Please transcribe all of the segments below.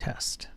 test.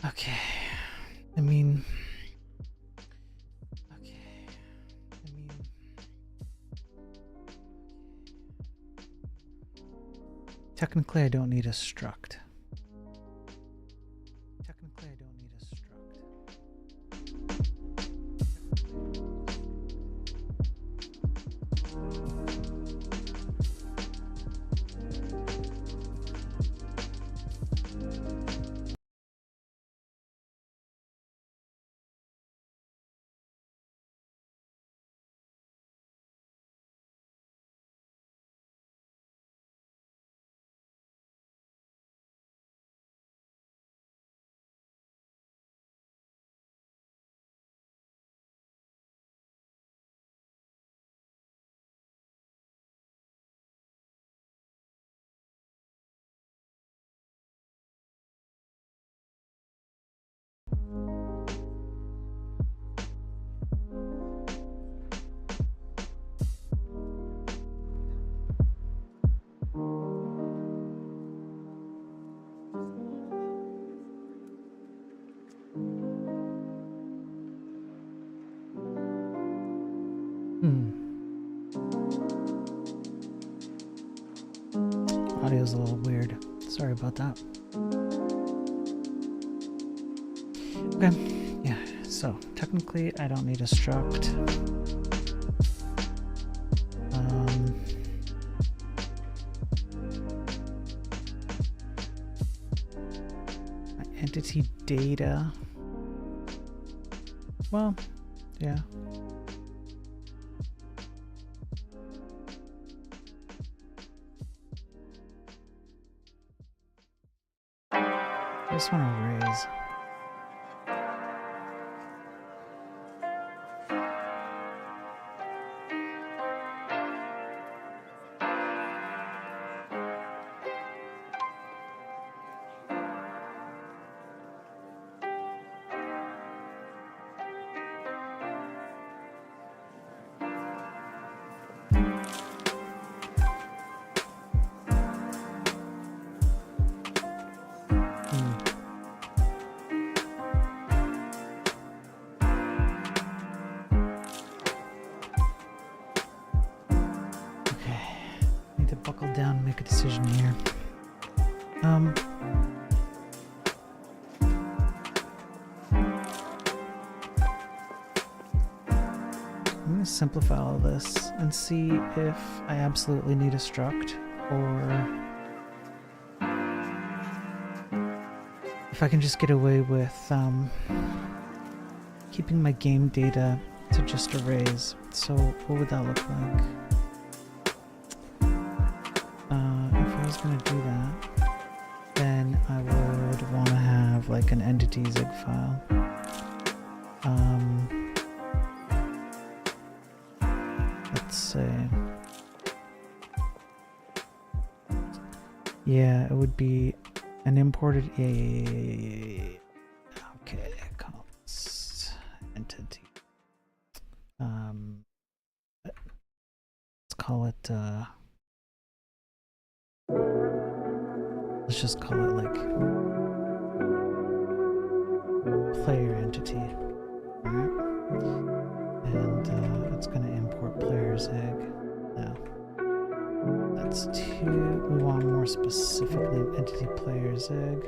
Okay. I mean, technically I don't need a struct. Audio's a little weird. Sorry about that. Okay, yeah, so technically I don't need a struct. My entity data. Well, yeah. I just want to raise. Buckle down and make a decision here. I'm going to simplify all of this and see if I absolutely need a struct, or if I can just get away with keeping my game data to just arrays. So what would that look like? If I was going to do that, then I would want to have like an entity Zig file. Let's say, yeah, it would be an imported, okay, const entity. Let's call it, let's just call it like player entity, alright? And it's going to import player Zig. Now, that's 2. We want more specifically entity player Zig.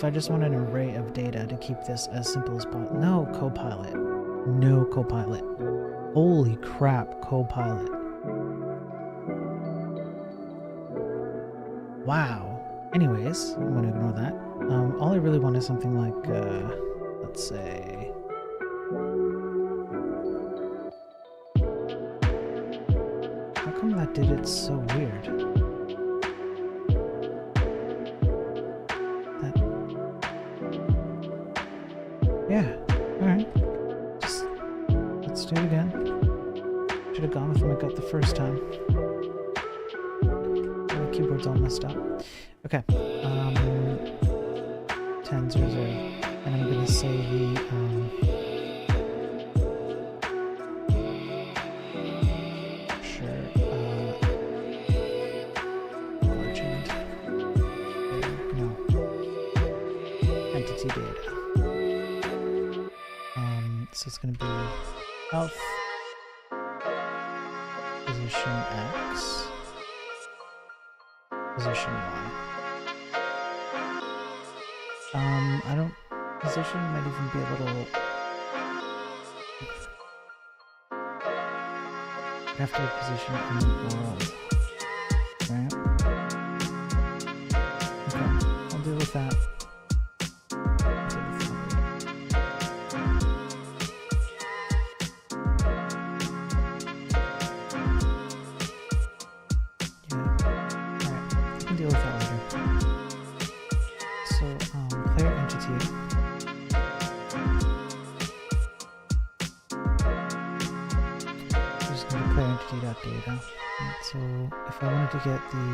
I just want an array of data to keep this as simple as possible. No Copilot. No Copilot. Holy crap, Copilot. Wow. Anyways, I'm going to ignore that. all I really want is something like, let's say, how come that did it so weird? That, yeah, alright. Just, let's do it again. Should have gone with my gut the first time. The keyboard's all messed up. Okay, 10, 0, 0. And I'm gonna say the, legend. No. Entity data. So it's gonna be health, position X, position Y. I don't, position might even be a little, I'd have to be positioned in the world, right? Okay, I'll deal with that. Deal with that later. So, player entity. I'm just going to player entity.data. And so, if I wanted to get the,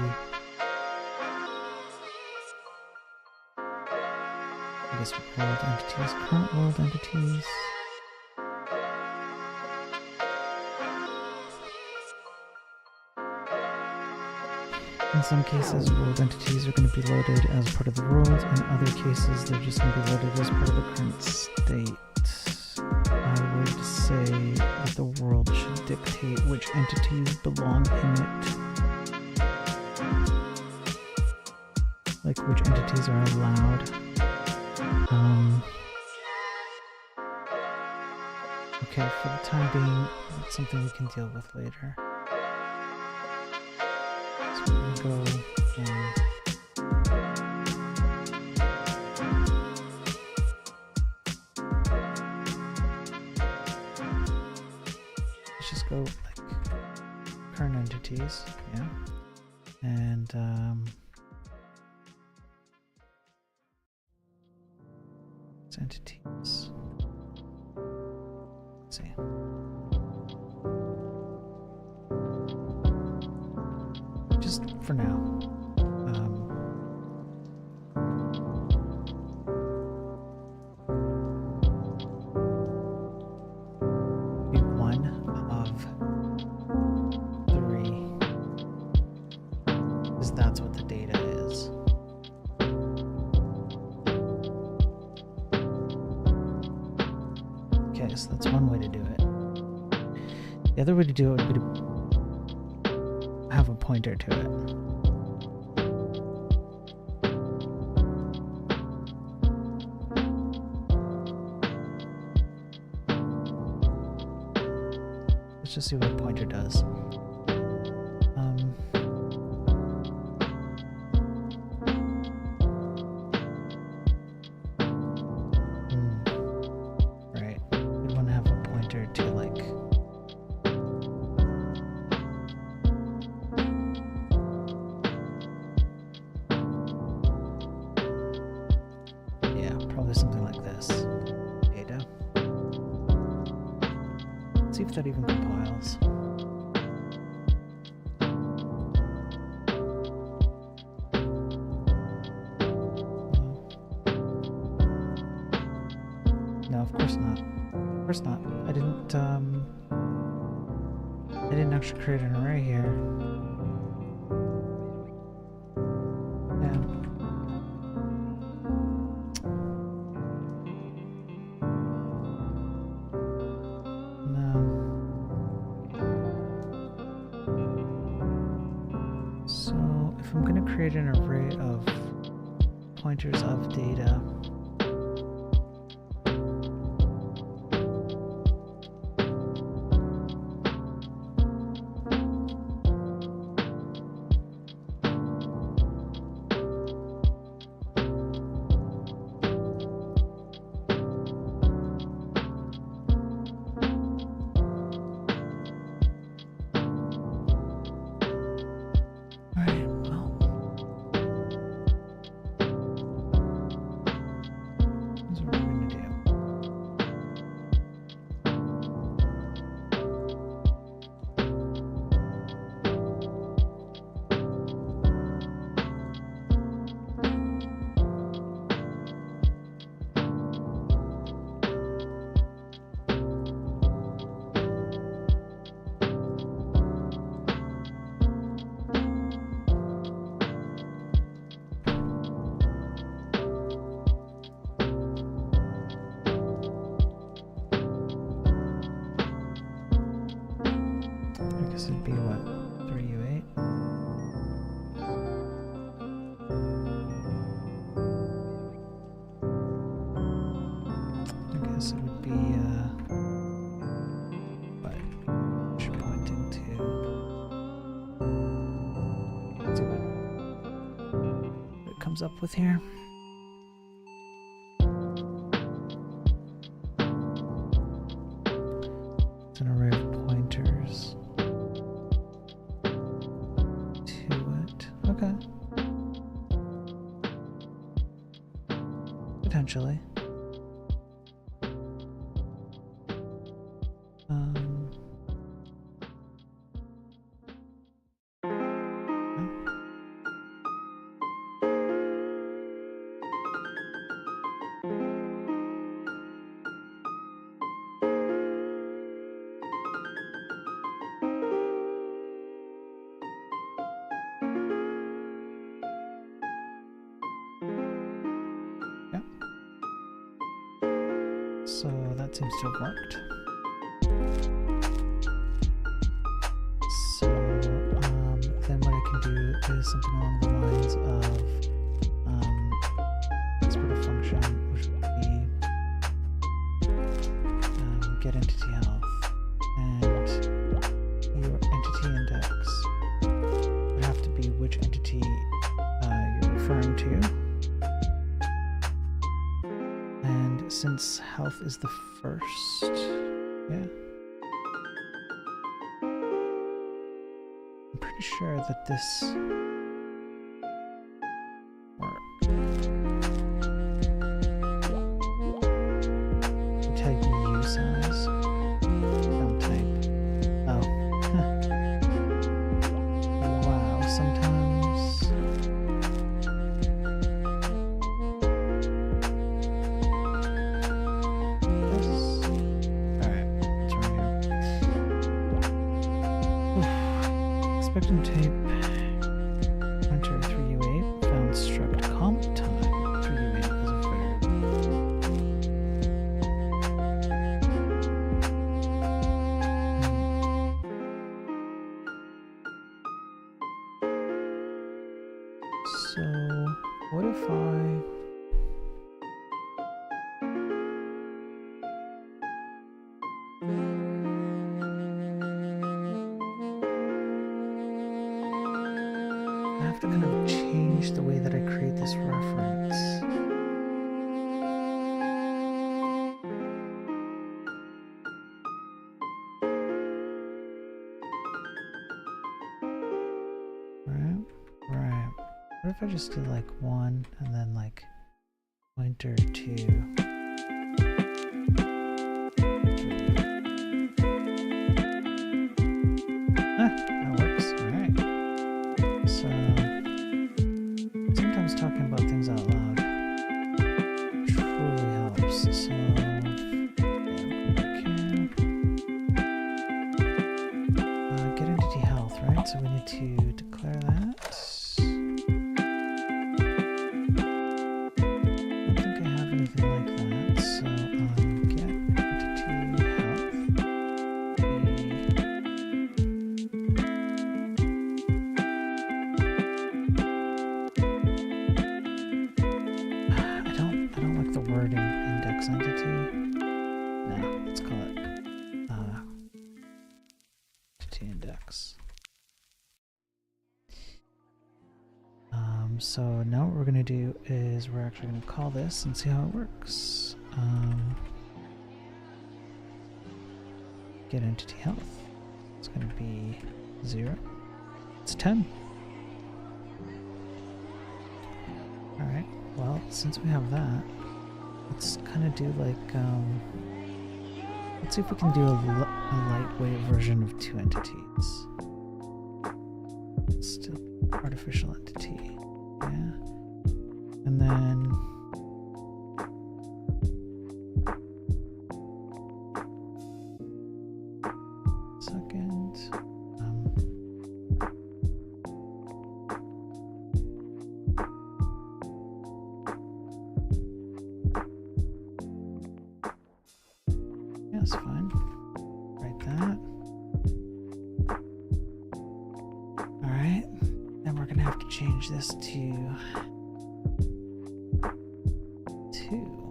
I guess world entities, current world entities. In some cases, world entities are going to be loaded as part of the world. In other cases, they're just going to be loaded as part of the current state. I would say that the world should dictate which entities belong in it. Like which entities are allowed. Okay, for the time being, that's something we can deal with later. So we're going to go, let's just go like current entities, yeah, and it's entities. Let's see. Just for now. Be one of 3, because that's what the data is. Okay, so that's one way to do it. The other way to do it would be to have a pointer to it. Let's just see what a pointer does. Right. We want to have a pointer to like probably something like this. Data. Let's see if that even compiles. No, of course not. Of course not. I didn't actually create an array here. If I'm going to create an array of pointers of data, This would be what? 3U8? I guess it would be, what you're pointing to. Let's see what it comes up with here. It's an array of pointers to it. Okay. Potentially. So that seems to have worked. So then what I can do is something along the lines of export a function, which would be get entity health, and your entity index would have to be which entity you're referring to. Since health is the first, yeah. I'm pretty sure that this works. Type U size. Don't type. Oh. Wow, sometimes. Expecting tape, enter 3U8, found struct comp time, 3U8 is a So, what if I have to kind of change the way that I create this reference. Right. What if I just do like 1 and then like pointer 2? That works. Alright. So sometimes talking about things out loud truly helps. So get entity health, right? So we need to declare that. I don't think I have anything like that. So get entity health. I don't like the wording index entity. No, let's call it entity index. So now what we're going to do is we're actually going to call this and see how it works. Get entity health. It's going to be 0. It's 10. Alright, well, since we have that, let's kind of do like, let's see if we can do a lightweight version of 2 entities. Still artificial entity. Yeah. And then second yeah, that's fine. Write that. change this to 2.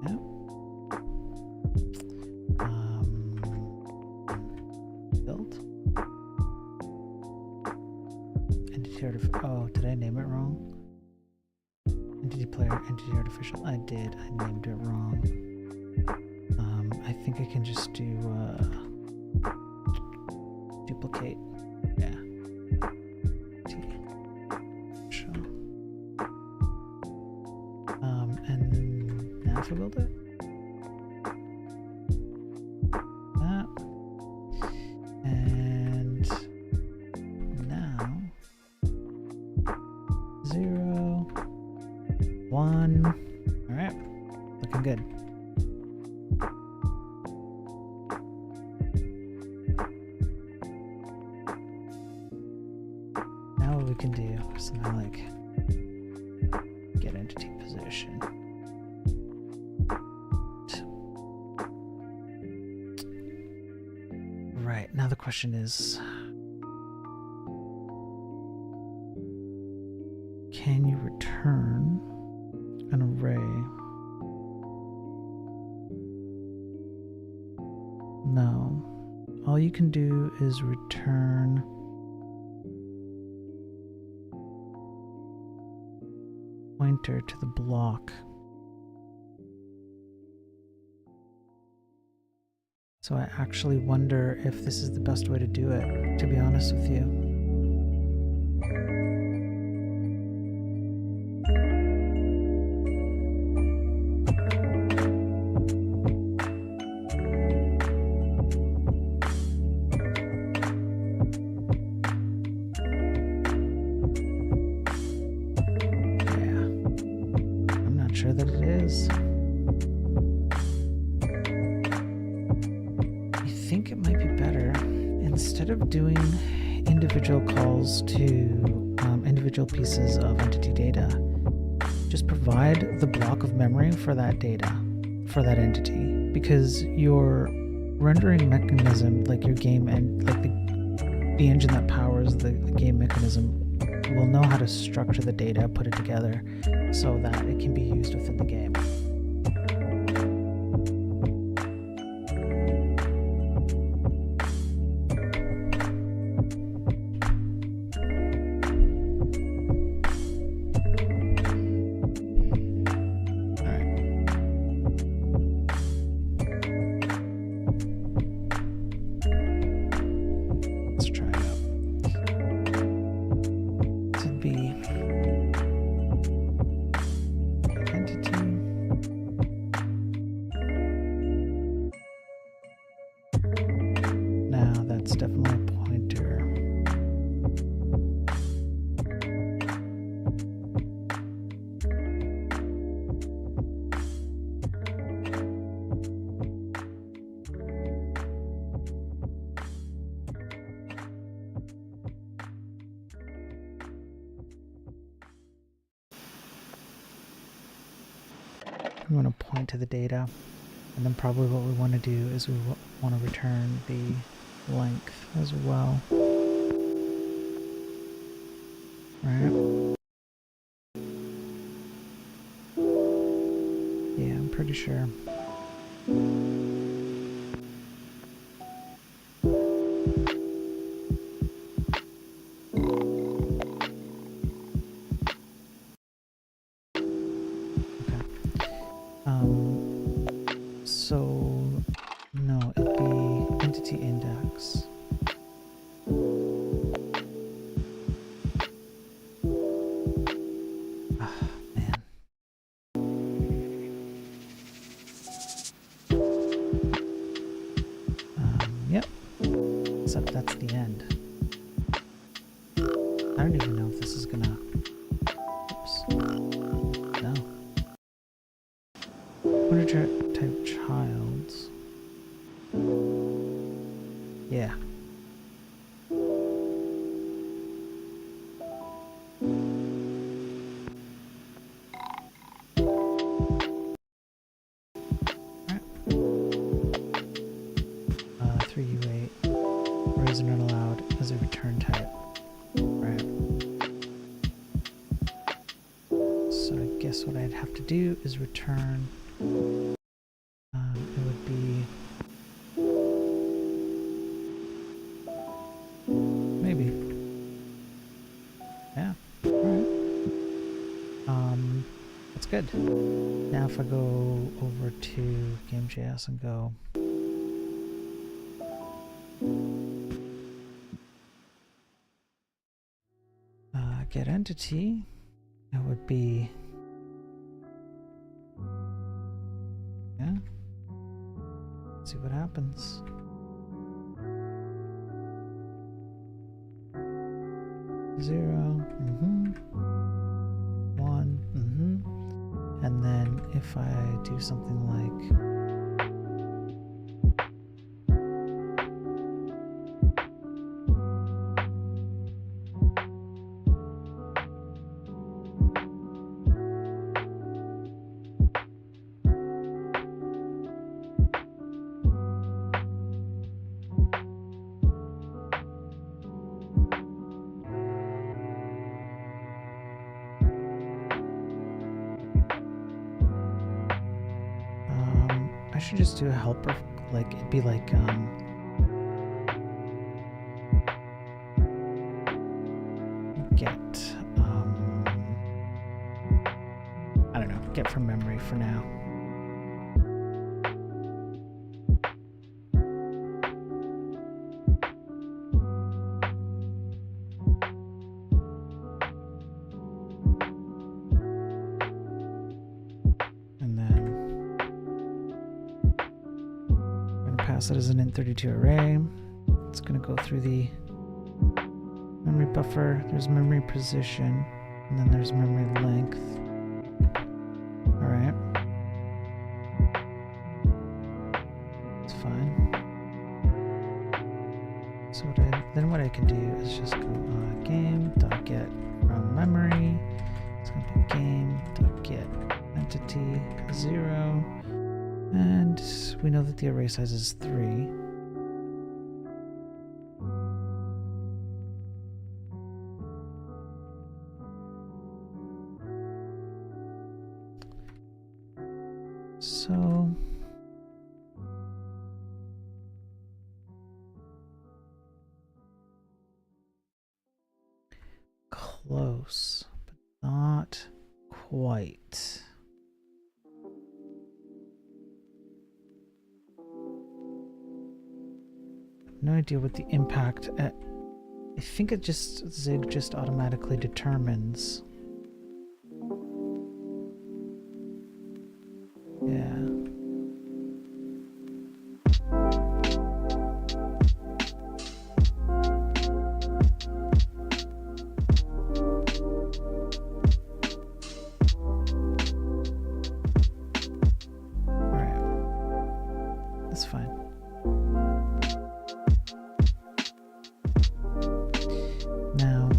Yep. Build. Entity artificial. Oh, did I name it wrong? Entity player, entity artificial. I did. I named it wrong. I think I can just do duplicate. Yeah. Sure. And now for build it. That. And now 0, 1. All right, looking good. Now what we can do is something like get entity position. Right, now the question is, can you return an array? No. All you can do is return pointer to the block. So I actually wonder if this is the best way to do it, to be honest with you. That it is. I think it might be better, instead of doing individual calls to individual pieces of entity data, just provide the block of memory for that data, for that entity, because your rendering mechanism, like your game and like the engine that powers the game mechanism, will know how to structure the data, put it together so that it can be used within the game. That's definitely a pointer. We want to point to the data, and then probably what we want to do is we want to return the length as well. Right? Yeah, I'm pretty sure. So no, it'd be entity index. Ah, man. Yep. Except that's the end. I don't even know if this is gonna. Oops. No. Pointer type child. Yeah. Alright. 3U8. Arrays are not allowed as a return type. So I guess what I'd have to do is return. It would be maybe. Yeah. Alright. That's good. Now if I go over to game.js and go get entity, it would be, yeah, let's see what happens. Zero, one, and then if I do something like I should just do a helper, like it'd be like get I don't know, get from memory for now. It as an int32 array. It's going to go through the memory buffer. There's memory position, and then there's memory length. All right, it's fine. So what I can do is just go game.get from memory. It's going to be game.get entity 0. And we know that the array size is 3. So close, but not quite. No idea what the impact at. I think it just Zig just automatically determines. Yeah. All right. That's fine. Now,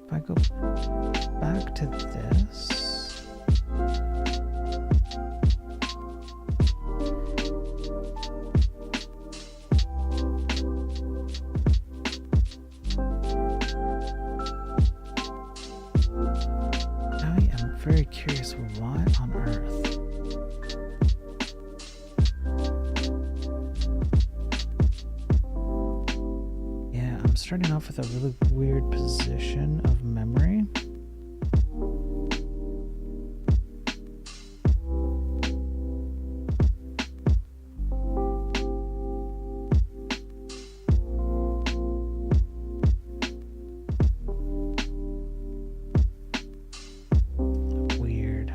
if I go back to this, I am very curious why on earth. Starting off with a really weird position of memory. Weird.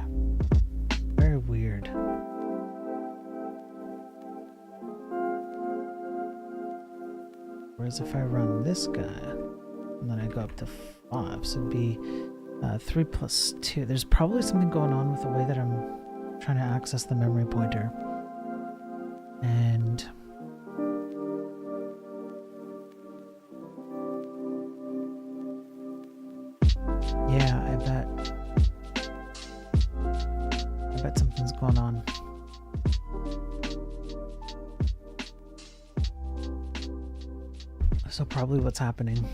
Very weird. Whereas if I run this guy, and then I go up to 5, so it'd be 3 plus 2. There's probably something going on with the way that I'm trying to access the memory pointer. And yeah, I bet something's going on. So probably what's happening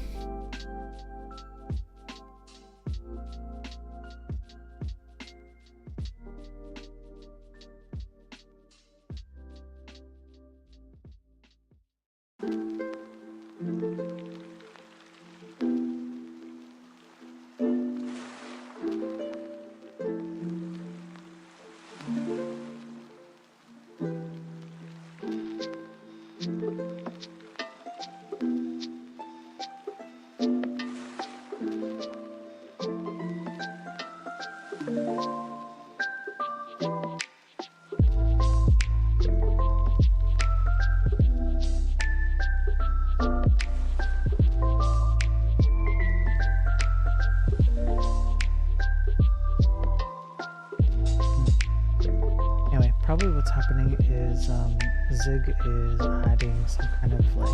Anyway, probably what's happening is Zig is adding some kind of like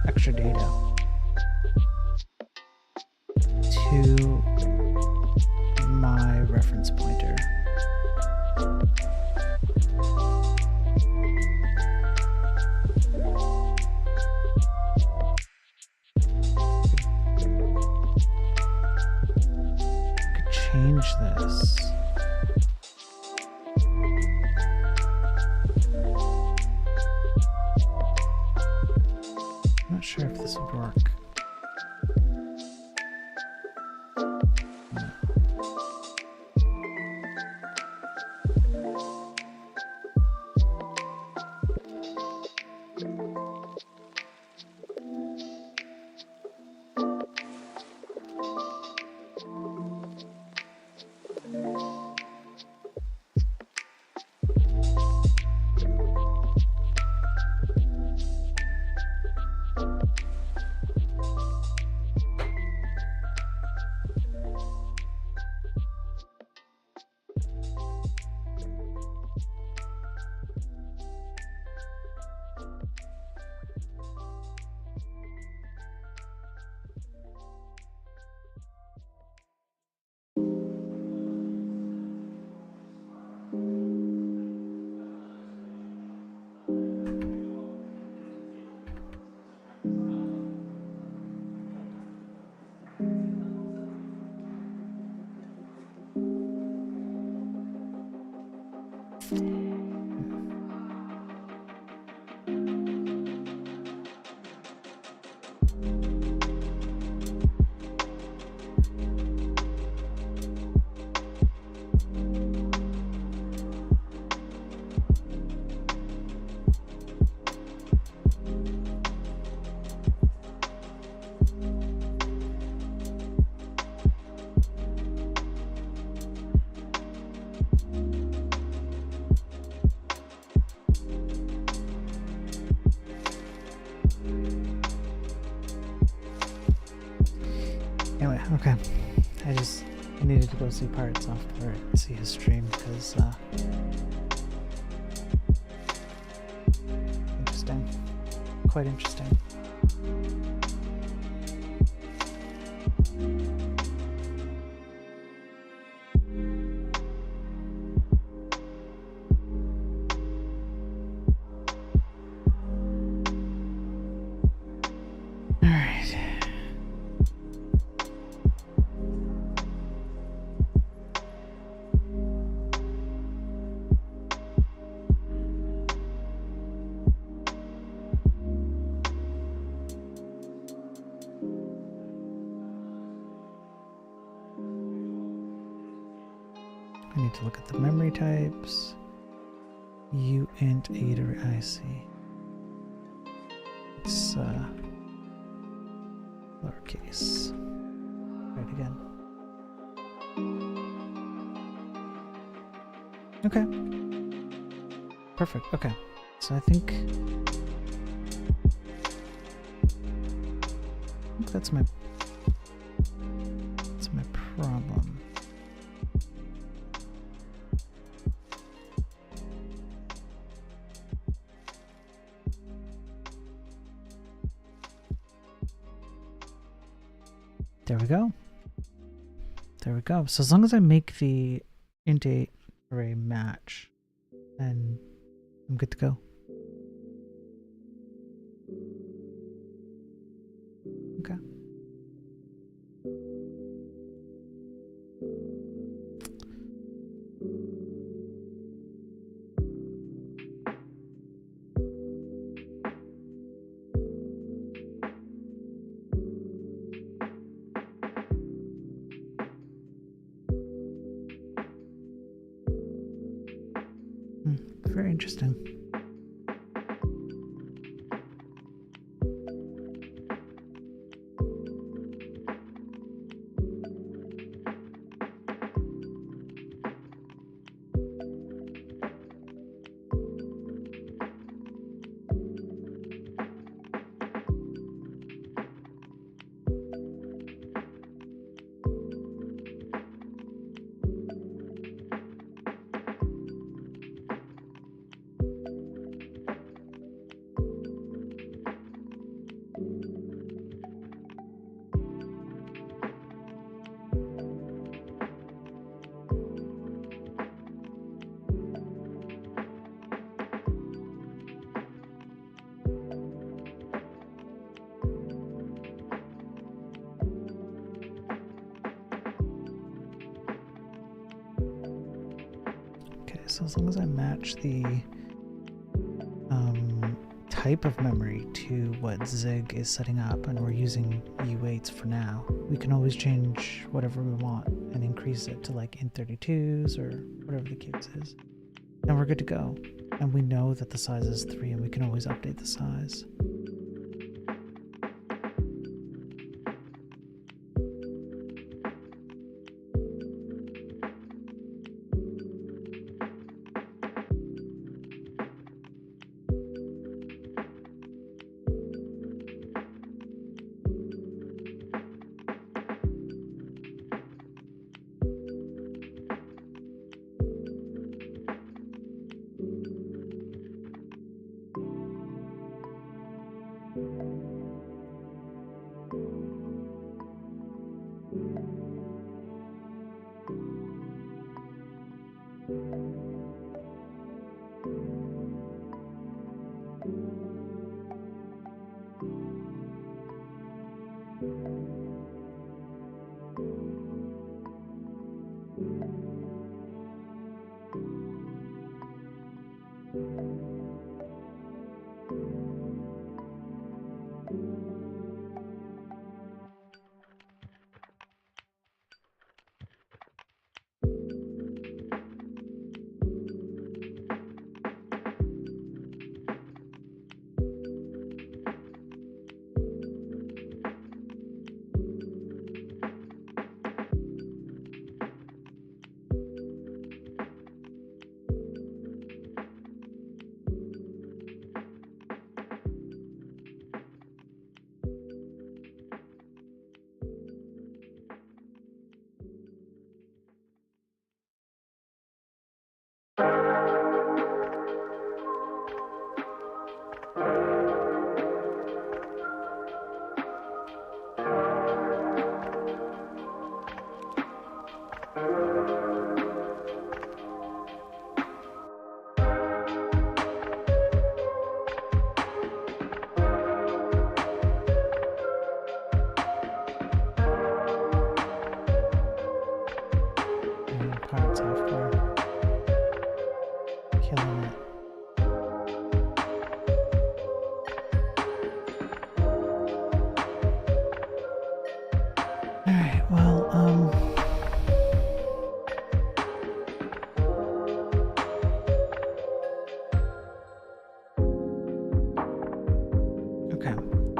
extra data to my reference pointer. I could change this. I'm not sure if this would work. Anyway, okay. I just needed to go see Pirate Software and see his stream because interesting. Quite interesting. I need to look at the memory types. Uint, ADA, IC. It's lowercase. Right again. Okay. Perfect. Okay. So I think that's my problem. There we go. There we go. So as long as I make the int array match, then I'm good to go. Okay. Very interesting. so as long as I match the type of memory to what Zig is setting up, and we're using U8s for now, we can always change whatever we want and increase it to like int32s or whatever the case is. And we're good to go. And we know that the size is 3 and we can always update the size.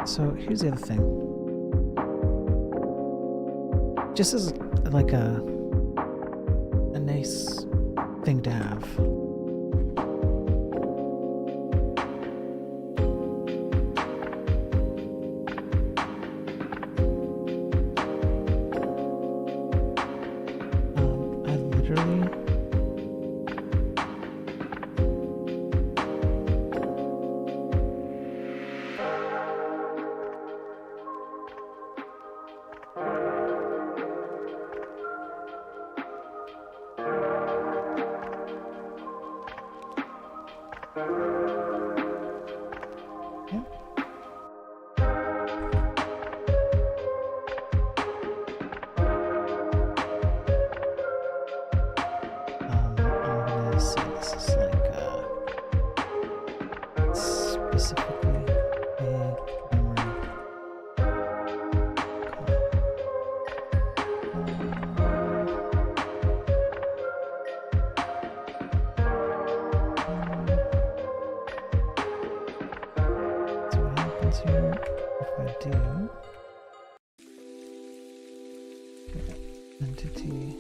So here's the other thing. Just as like a nice thing to have. I literally entity.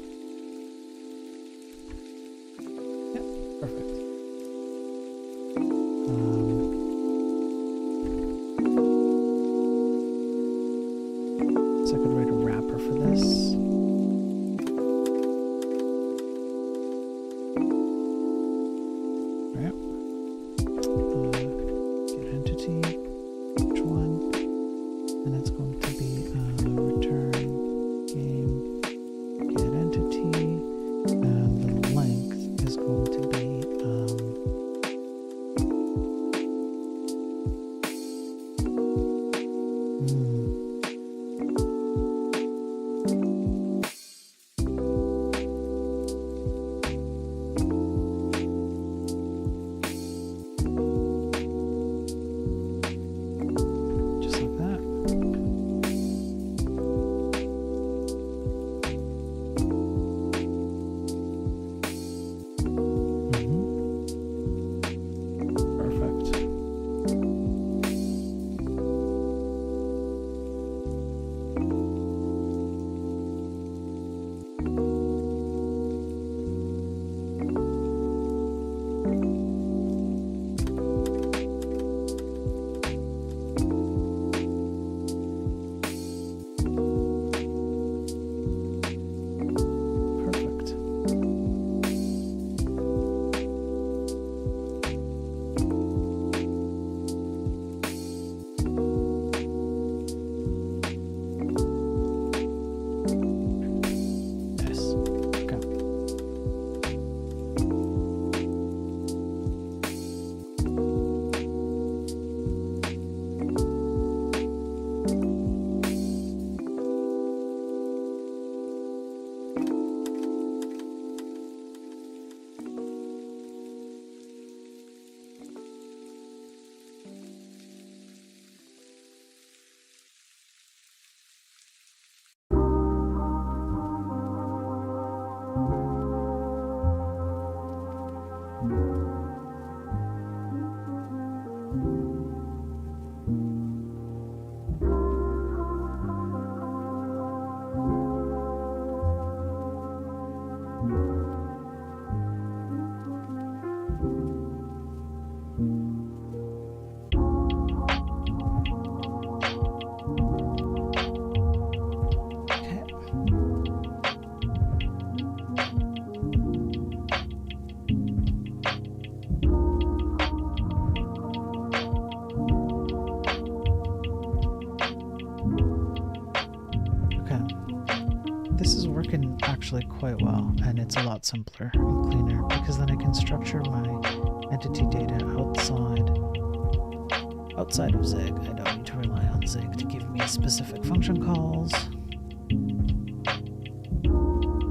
Yeah, perfect. So I could write a wrapper for this. Right. Get entity. Which one? And it's going to be return game get entity, and the length is going to be this is working actually quite well, and it's a lot simpler and cleaner because then I can structure my entity data outside of Zig. I don't need to rely on Zig to give me specific function calls.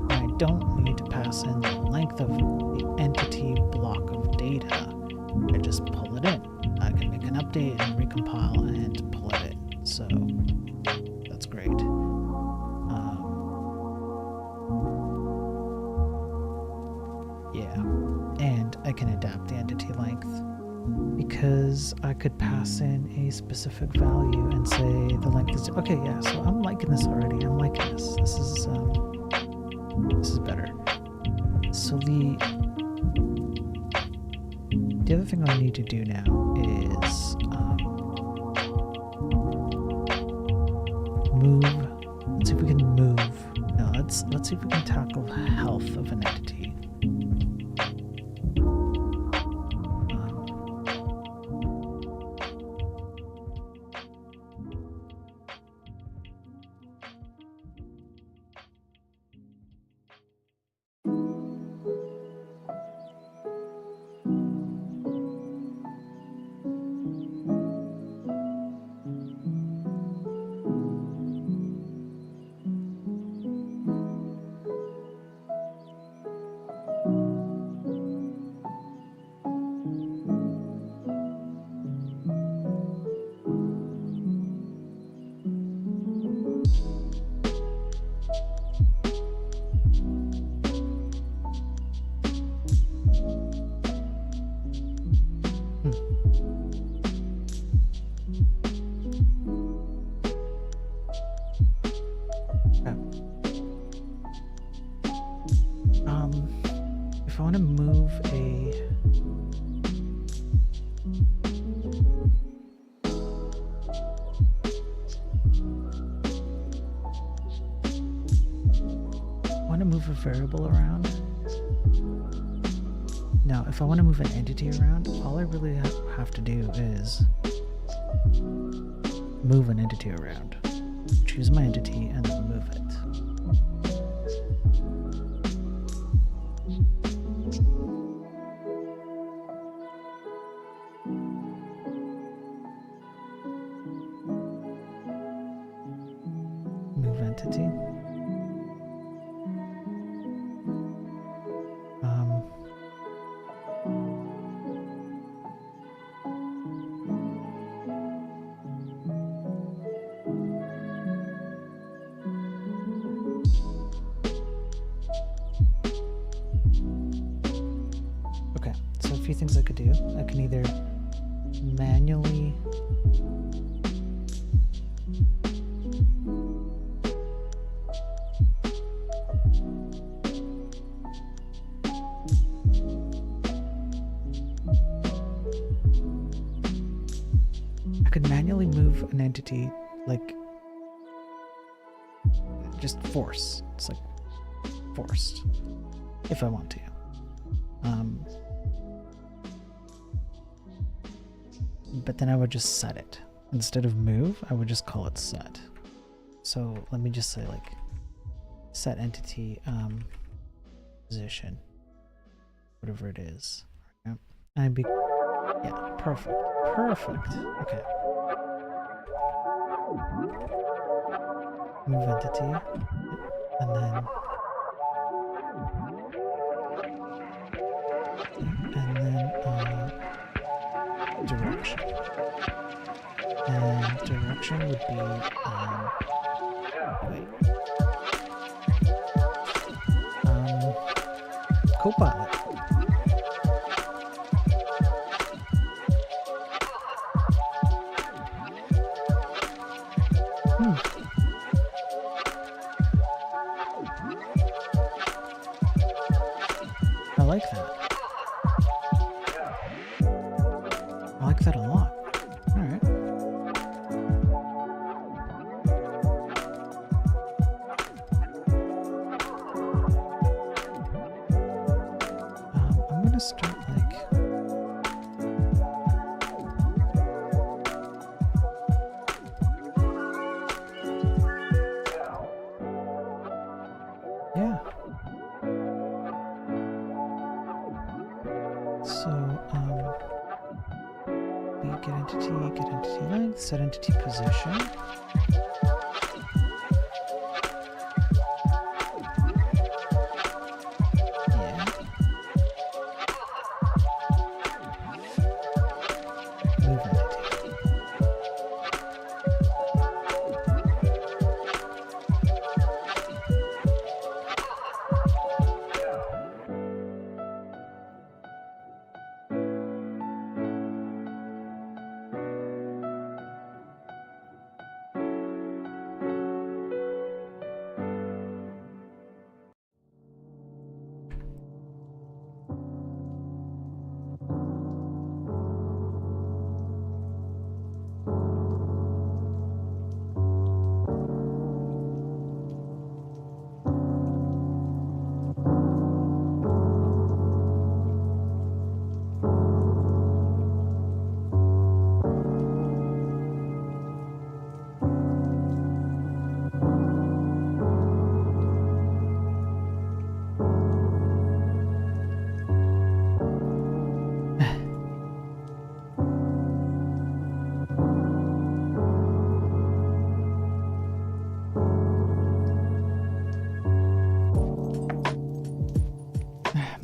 I don't need to pass in the length of the entity block of data. I just pull it in. I can make an update and recompile and pull it in. So that's great. Yeah, and I can adapt the entity length because I could pass in a specific value and say the length is okay. Yeah, so I'm liking this already. I'm liking this. This is better. So the other thing I need to do now is move. Let's see if we can move. No, let's see if we can tackle health of an entity. If I want to move a variable around. Now, if I want to move an entity around, all I really have to do is move an entity around. Choose my entity and then move it. Move entity. Okay, so a few things I could do. I can either manually move an entity, like, just force. It's like forced, if I want to. But then I would just set it. Instead of move, I would just call it set. So let me just say, like, set entity position, whatever it is. And I'd be, yeah, perfect. Perfect. Okay. Move entity, and then direction. And direction would be Copilot. I like that. I like that a lot. Alright. I'm gonna start, like, entity, get entity length, set entity position. Yeah. Move entity.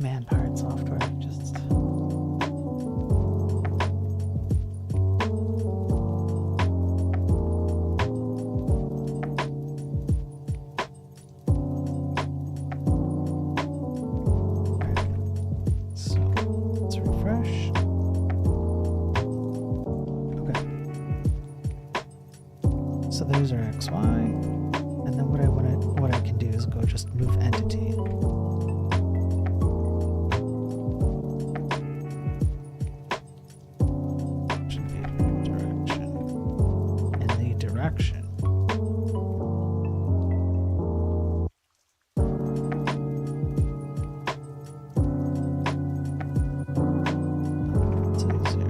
Man-powered software, just... So, let's refresh. Okay. So there's our XY, and then what I can do is go just move entity. Direction. To 0.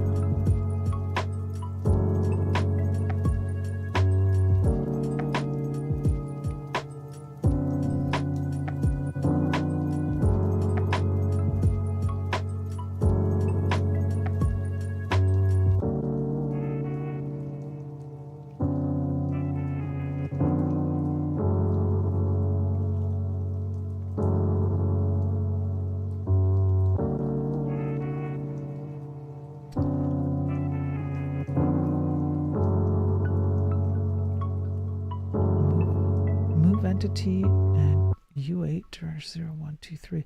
Entity and U8 0 1 2 3.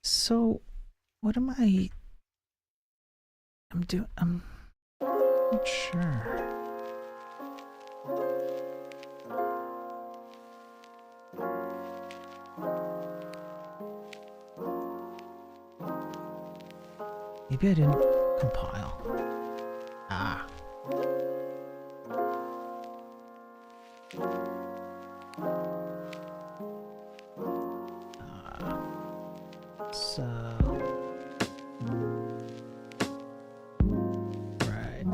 So what am I? I'm not sure. Maybe I didn't compile. Ah. So, right.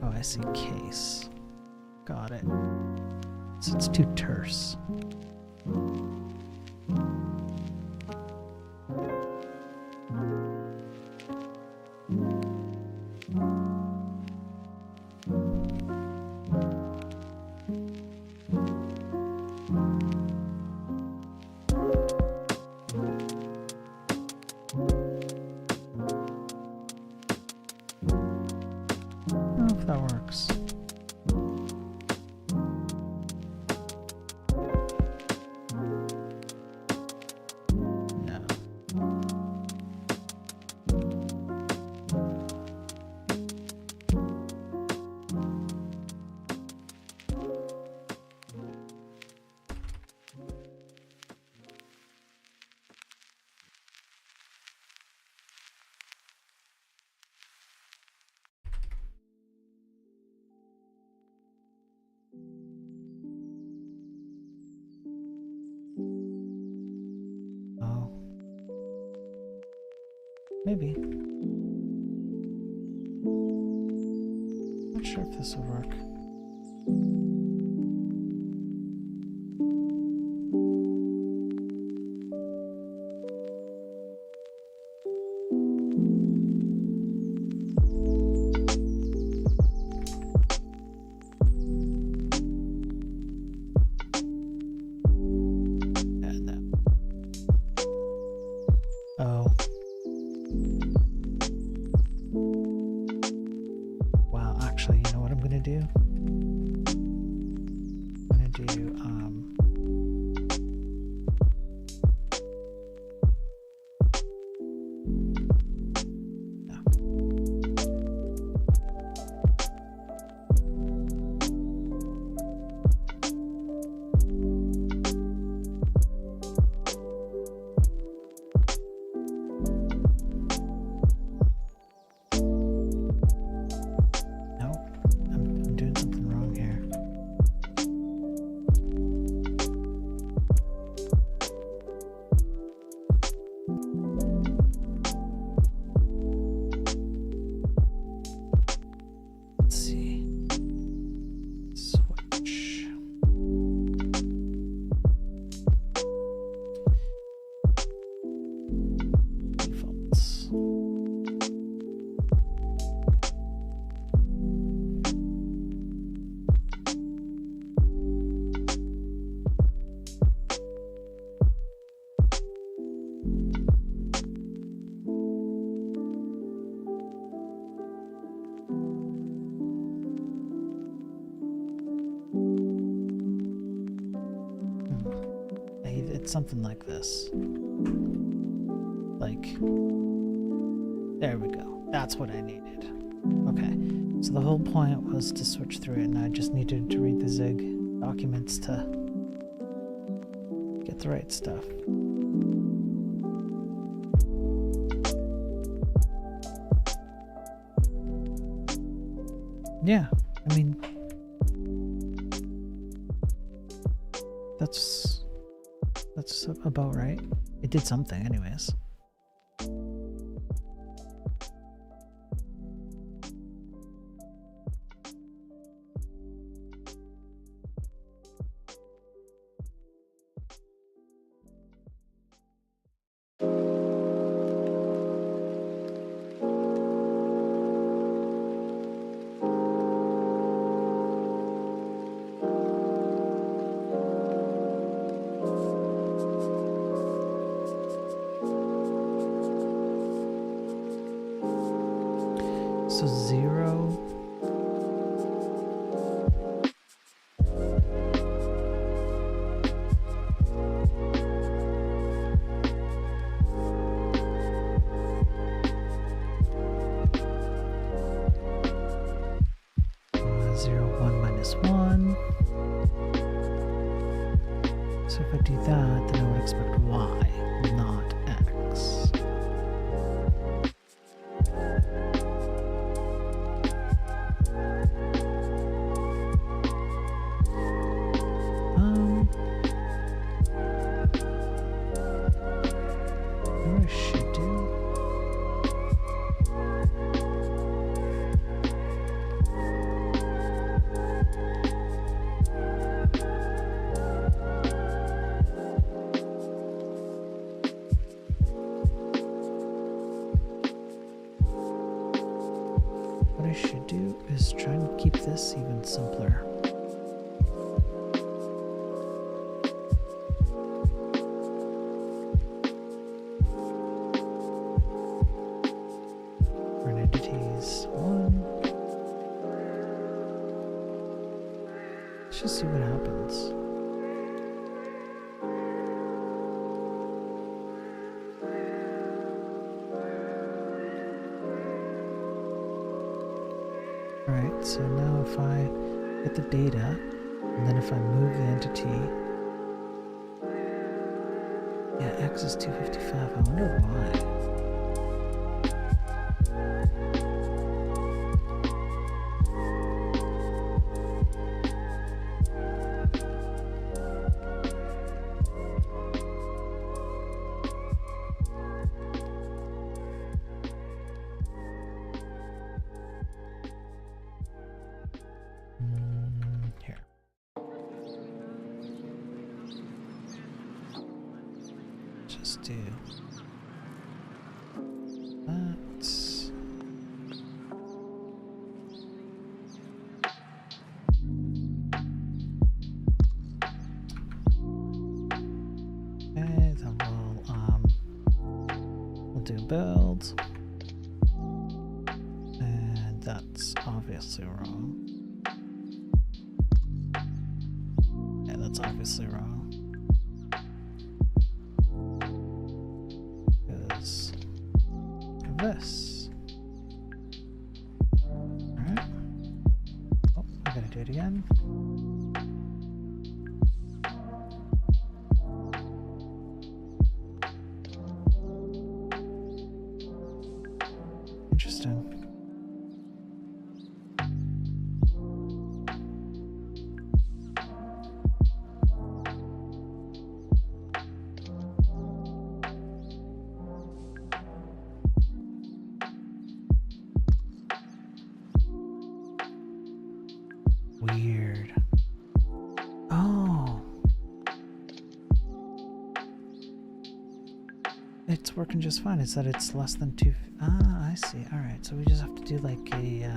I see case. Got it. So it's too terse. That works. Maybe. Not sure if this will work. Something like this. Like, there we go. That's what I needed. Okay, so the whole point was to switch through it, and I just needed to read the Zig documents to get the right stuff. Yeah, I mean, that's about right. It did something anyways. So 0. So if I do that, then I would expect y, not x. What I should do? What I should do is try and keep this even simpler. For entities 1. Let's just see what happens. Alright, so now if I get the data, and then if I move the entity, yeah, x is 255, I wonder why. let's do that. Okay, then we'll do build. And that's obviously wrong. Yeah, that's obviously wrong. Because of this. Alright. Oh, I gotta do it again. Interesting. Weird. Oh. It's working just fine. It's that it's less than 2. Ah, I see. Alright, so we just have to do like a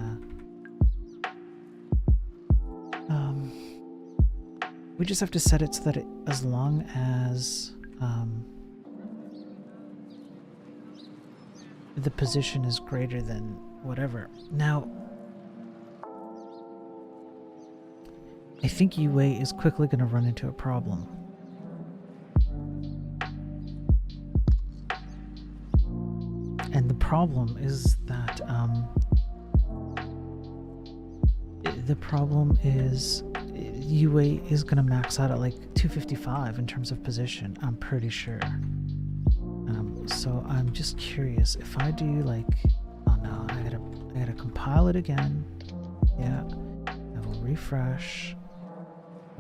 we just have to set it so that it, as long as the position is greater than whatever. Now, I think UA is quickly going to run into a problem. And the problem is that UA is going to max out at like 255 in terms of position, I'm pretty sure. So I'm just curious if I do like, oh no, I gotta compile it again. Yeah, I will refresh.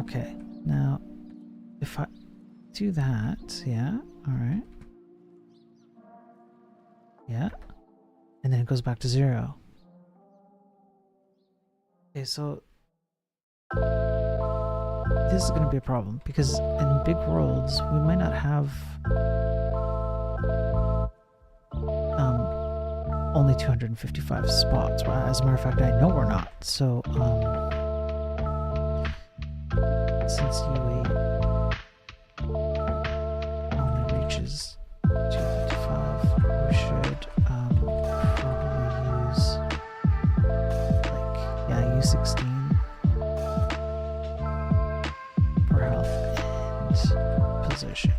Okay, now if I do that, yeah, all right. Yeah, and then it goes back to 0. Okay, so this is going to be a problem because in big worlds we might not have only 255 spots. As a matter of fact, I know we're not. So since UA only reaches 255, we should probably use like, yeah, U16 for health and position.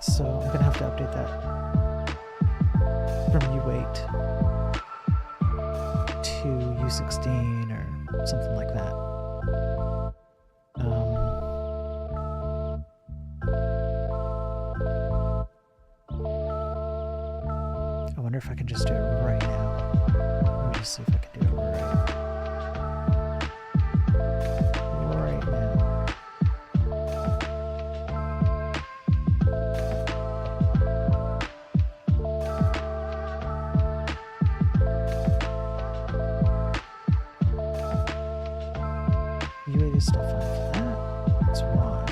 So I'm gonna have to update that from U8 to U16 or something like that. I wonder if I can just do it right now. Let me just see if I can do it right now. UA is still fine for that. That's why.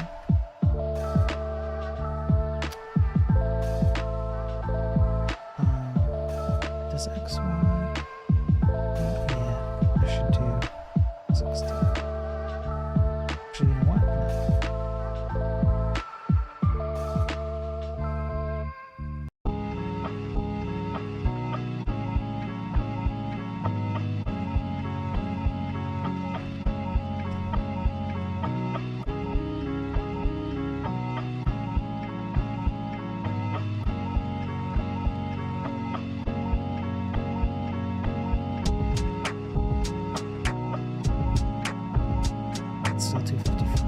Does XY? Yeah, I should do 16. Actually, you know what? Still 255.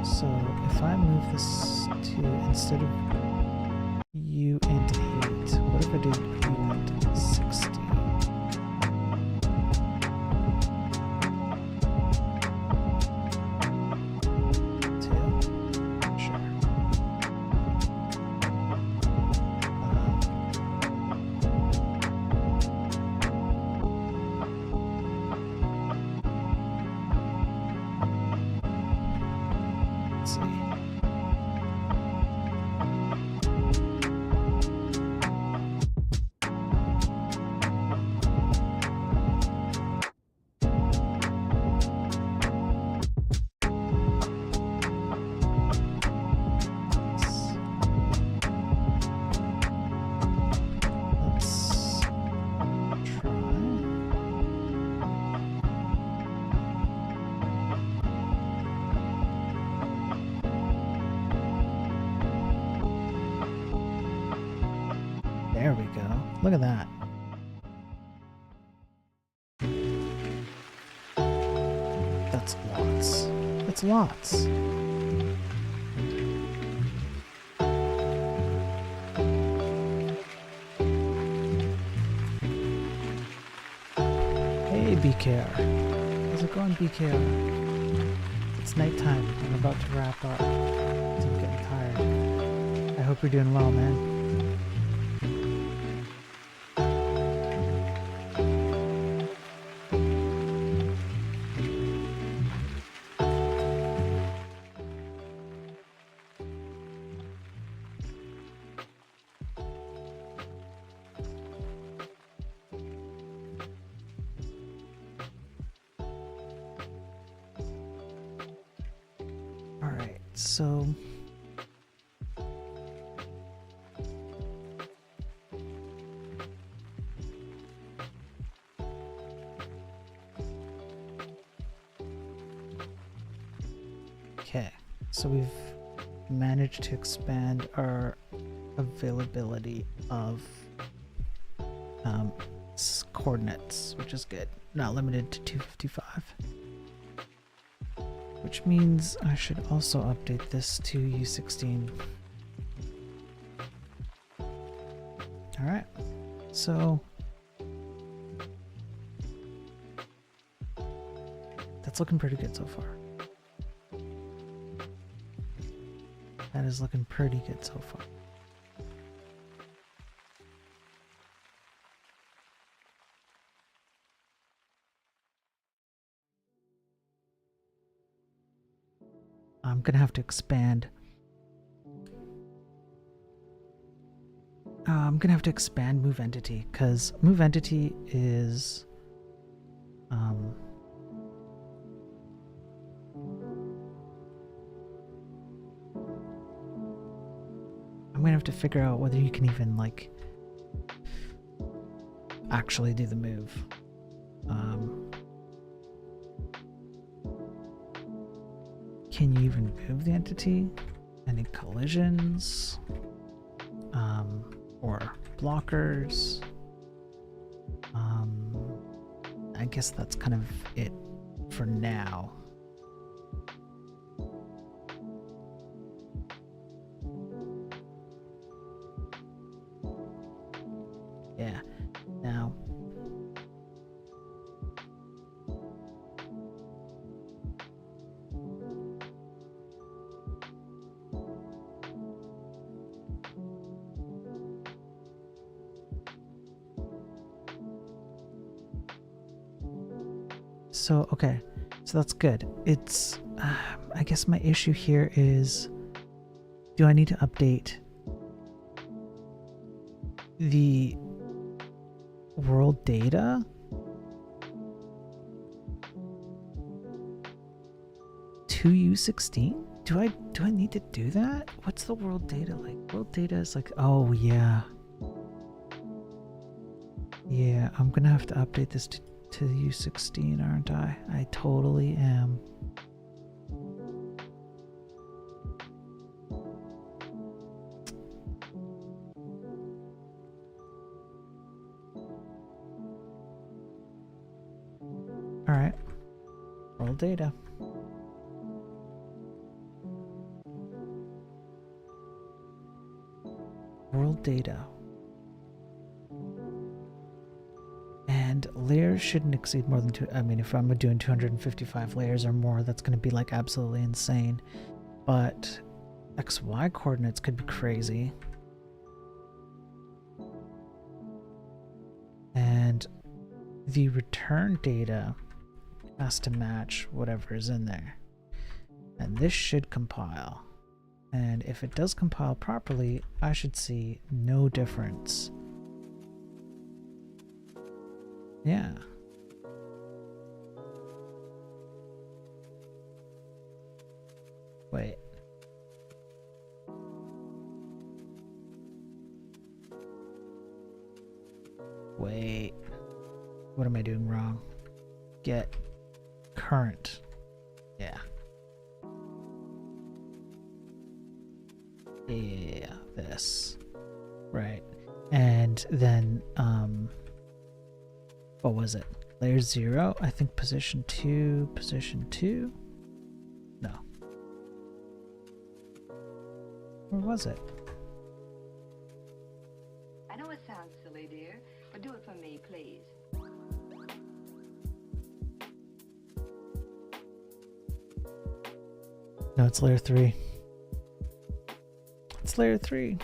So if I move this to, instead of UA I did event 60? There we go. Look at that. That's lots. That's lots. Hey, BKR. How's it going, BKR? It's nighttime. I'm about to wrap up. I'm getting tired. I hope you're doing well, man. So okay, so we've managed to expand our availability of coordinates, which is good. Not limited to 255. Which means I should also update this to U16. Alright, so that's looking pretty good so far. That is looking pretty good so far. I'm gonna have to expand. I'm gonna have to expand move entity, because move entity is I'm gonna have to figure out whether you can even like actually do the move. Can you even move the entity? Any collisions? Or blockers? I guess that's kind of it for now. Yeah, now so, okay, so that's good. It's, I guess my issue here is, do I need to update the world data? To U16? Do I need to do that? What's the world data like? World data is like, oh yeah. Yeah, I'm gonna have to update this to U16, aren't I? I totally am. Alright. World data. World data. layers shouldn't exceed more than two. I mean, if I'm doing 255 layers or more, that's going to be like absolutely insane. But XY coordinates could be crazy. And the return data has to match whatever is in there. And this should compile. And if it does compile properly, I should see no difference. Yeah. Wait. Wait. What am I doing wrong? Get current. Yeah. Yeah, this. Right. And then, what was it? Layer 0, I think position 2, position 2? No. Where was it? I know it sounds silly, dear, but do it for me, please. No, it's layer 3. It's layer 3.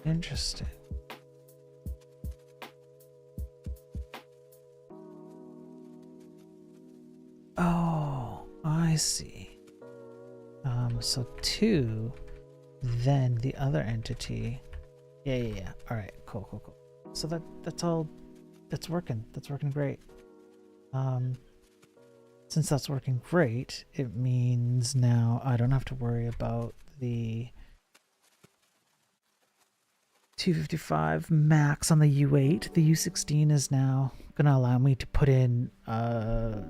Interesting. Oh, I see. So 2, then the other entity. Yeah. All right, cool. So that's all. That's working. That's working great. Since that's working great, it means now I don't have to worry about the 255 max on the U8. The U16 is now going to allow me to put in a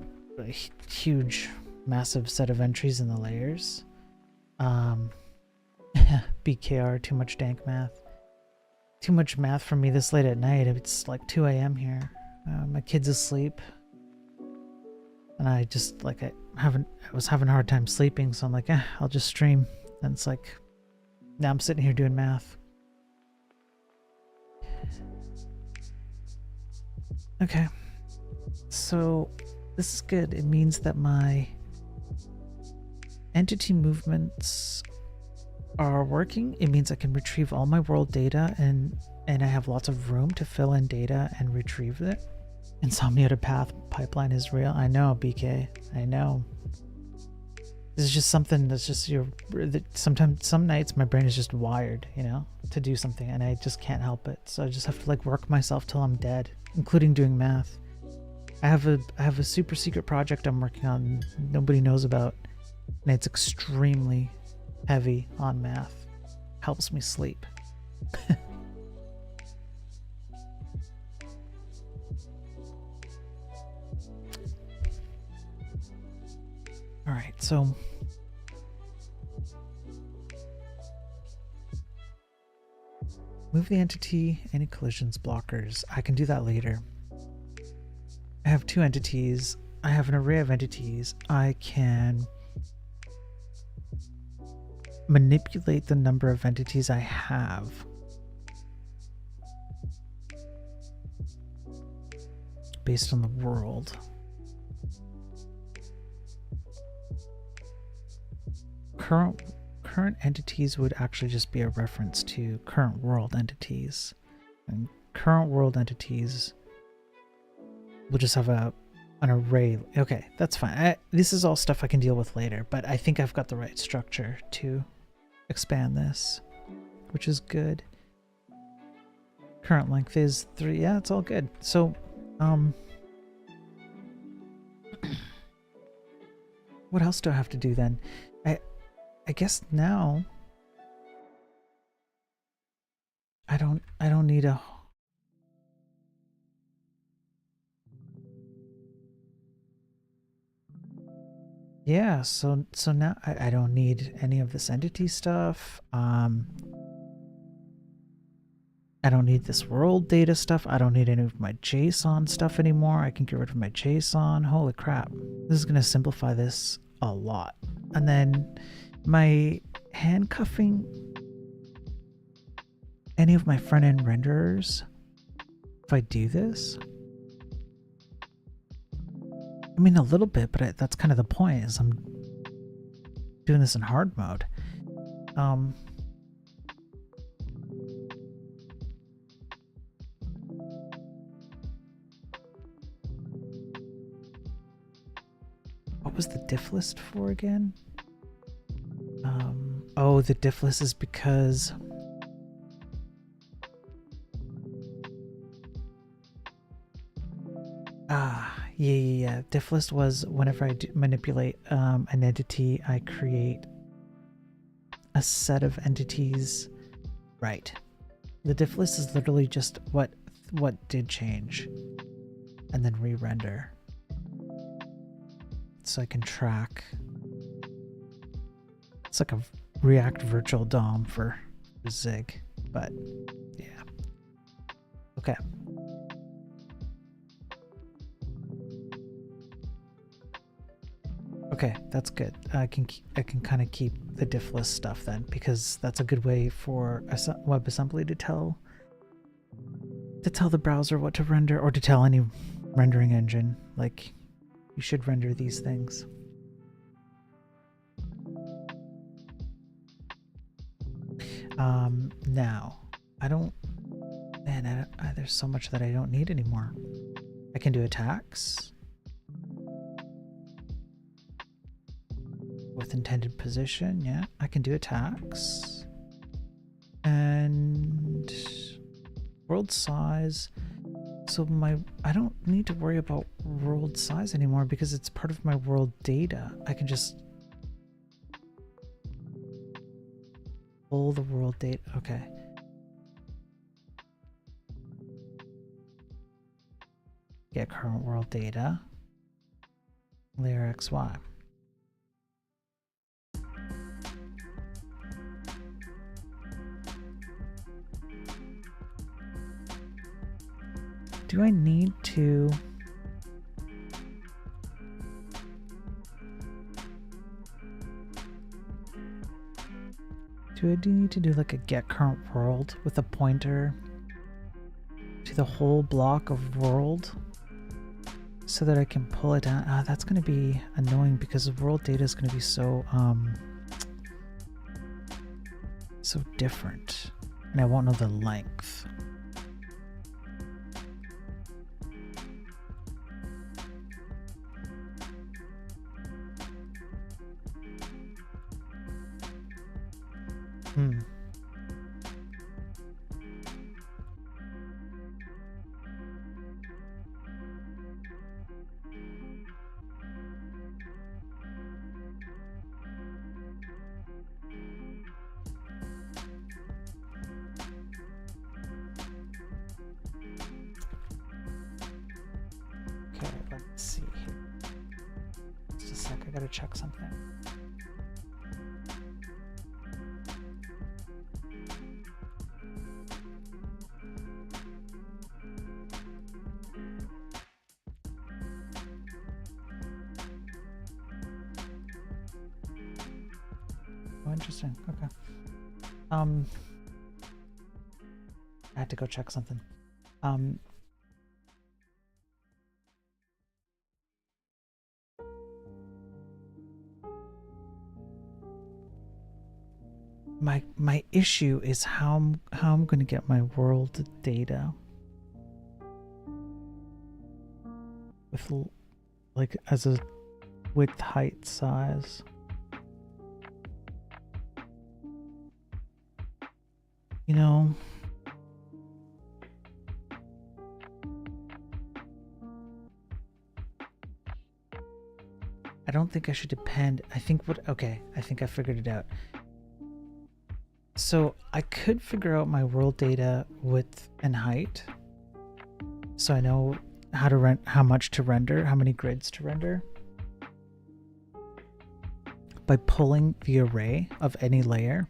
huge, massive set of entries in the layers. BKR, too much dank math. Too much math for me this late at night. It's like 2 a.m. here. My kid's asleep. And I just, like, I was having a hard time sleeping, so I'm like, I'll just stream. And it's like, now I'm sitting here doing math. Okay, so this is good. It means that my entity movements are working. It means I can retrieve all my world data and I have lots of room to fill in data and retrieve it. Insomnia to path pipeline is real. I know, BK. I know. This is just something that's just sometimes, some nights my brain is just wired, you know, to do something and I just can't help it. So I just have to like work myself till I'm dead, including doing math. I have a super secret project I'm working on nobody knows about, and it's extremely heavy on math. Helps me sleep. All right, so move the entity, any collisions, blockers. I can do that later. I have 2 entities. I have an array of entities. I can manipulate the number of entities I have. Based on the world. Current entities would actually just be a reference to current world entities. And current world entities will just have an array. Okay, that's fine. This is all stuff I can deal with later, but I think I've got the right structure to expand this, which is good. Current length is 3. Yeah, it's all good. So, what else do I have to do then? I guess now I don't need a Yeah, so now I don't need any of this entity stuff. I don't need this world data stuff. I don't need any of my JSON stuff anymore. I can get rid of my JSON. Holy crap. This is going to simplify this a lot. And then my handcuffing any of my front-end renderers, if I do this, I mean a little bit, but that's kind of the point, is I'm doing this in hard mode. What was the diff list for again? Oh, the diff list is because yeah. Diff list was whenever I manipulate an entity, I create a set of entities. Right. The diff list is literally just what did change, and then re-render, so I can track. It's like a React virtual DOM for Zig, but yeah. Okay. Okay, that's good. I can kind of keep the diff list stuff then, because that's a good way for WebAssembly to tell the browser what to render, or to tell any rendering engine, like, you should render these things. Now there's so much that I don't need anymore. I can do attacks with intended position. Yeah, I can do attacks, and world size. So I don't need to worry about world size anymore, because it's part of my world data. I can just pull the world data. Okay. Get current world data. Layer XY. Do I need to... Do I need to do like a get current world with a pointer to the whole block of world so that I can pull it down? That's going to be annoying, because the world data is going to be so different, and I won't know the length. Okay, let's see here. Just a sec, I gotta check something. Oh, interesting. Okay. I had to go check something. My issue is how I'm going to get my world data with like as a width, height, size. You know, I don't think I should depend. I think I figured it out. So I could figure out my world data width and height, so I know how much to render, how many grids to render. by pulling the array of any layer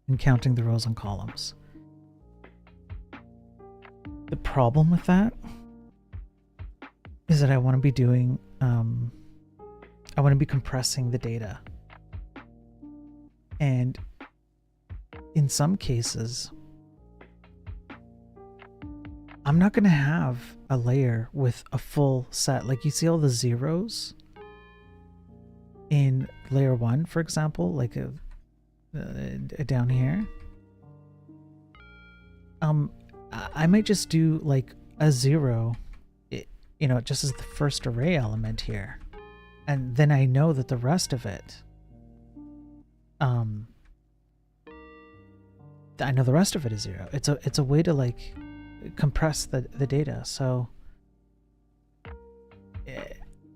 and counting the rows and columns. The problem with that is that I want to be doing, I want to be compressing the data. And in some cases, I'm not going to have a layer with a full set. Like you see all the zeros in layer 1, for example, like down here. I might just do like a 0, you know, just as the first array element here. And then I know that the rest of it, I know the rest of it is 0. It's a way to like compress the data. So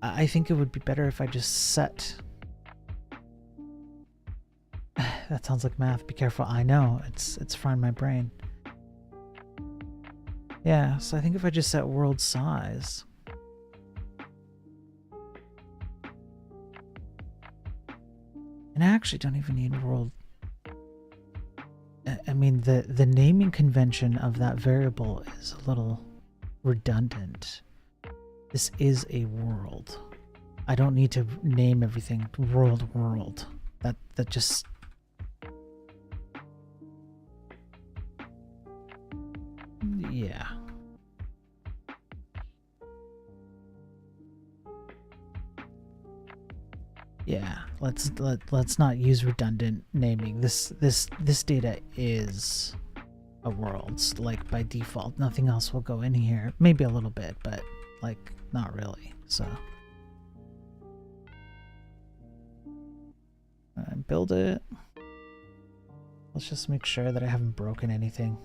I think it would be better if I just set, that sounds like math, be careful. I know, it's frying my brain. Yeah, so I think if I just set world size, and I actually don't even need world. I mean, the naming convention of that variable is a little redundant. This is a world. I don't need to name everything world. That just... yeah. Yeah, let's not use redundant naming. This data is a world, like by default. Nothing else will go in here. Maybe a little bit, but like not really. So build it. Let's just make sure that I haven't broken anything.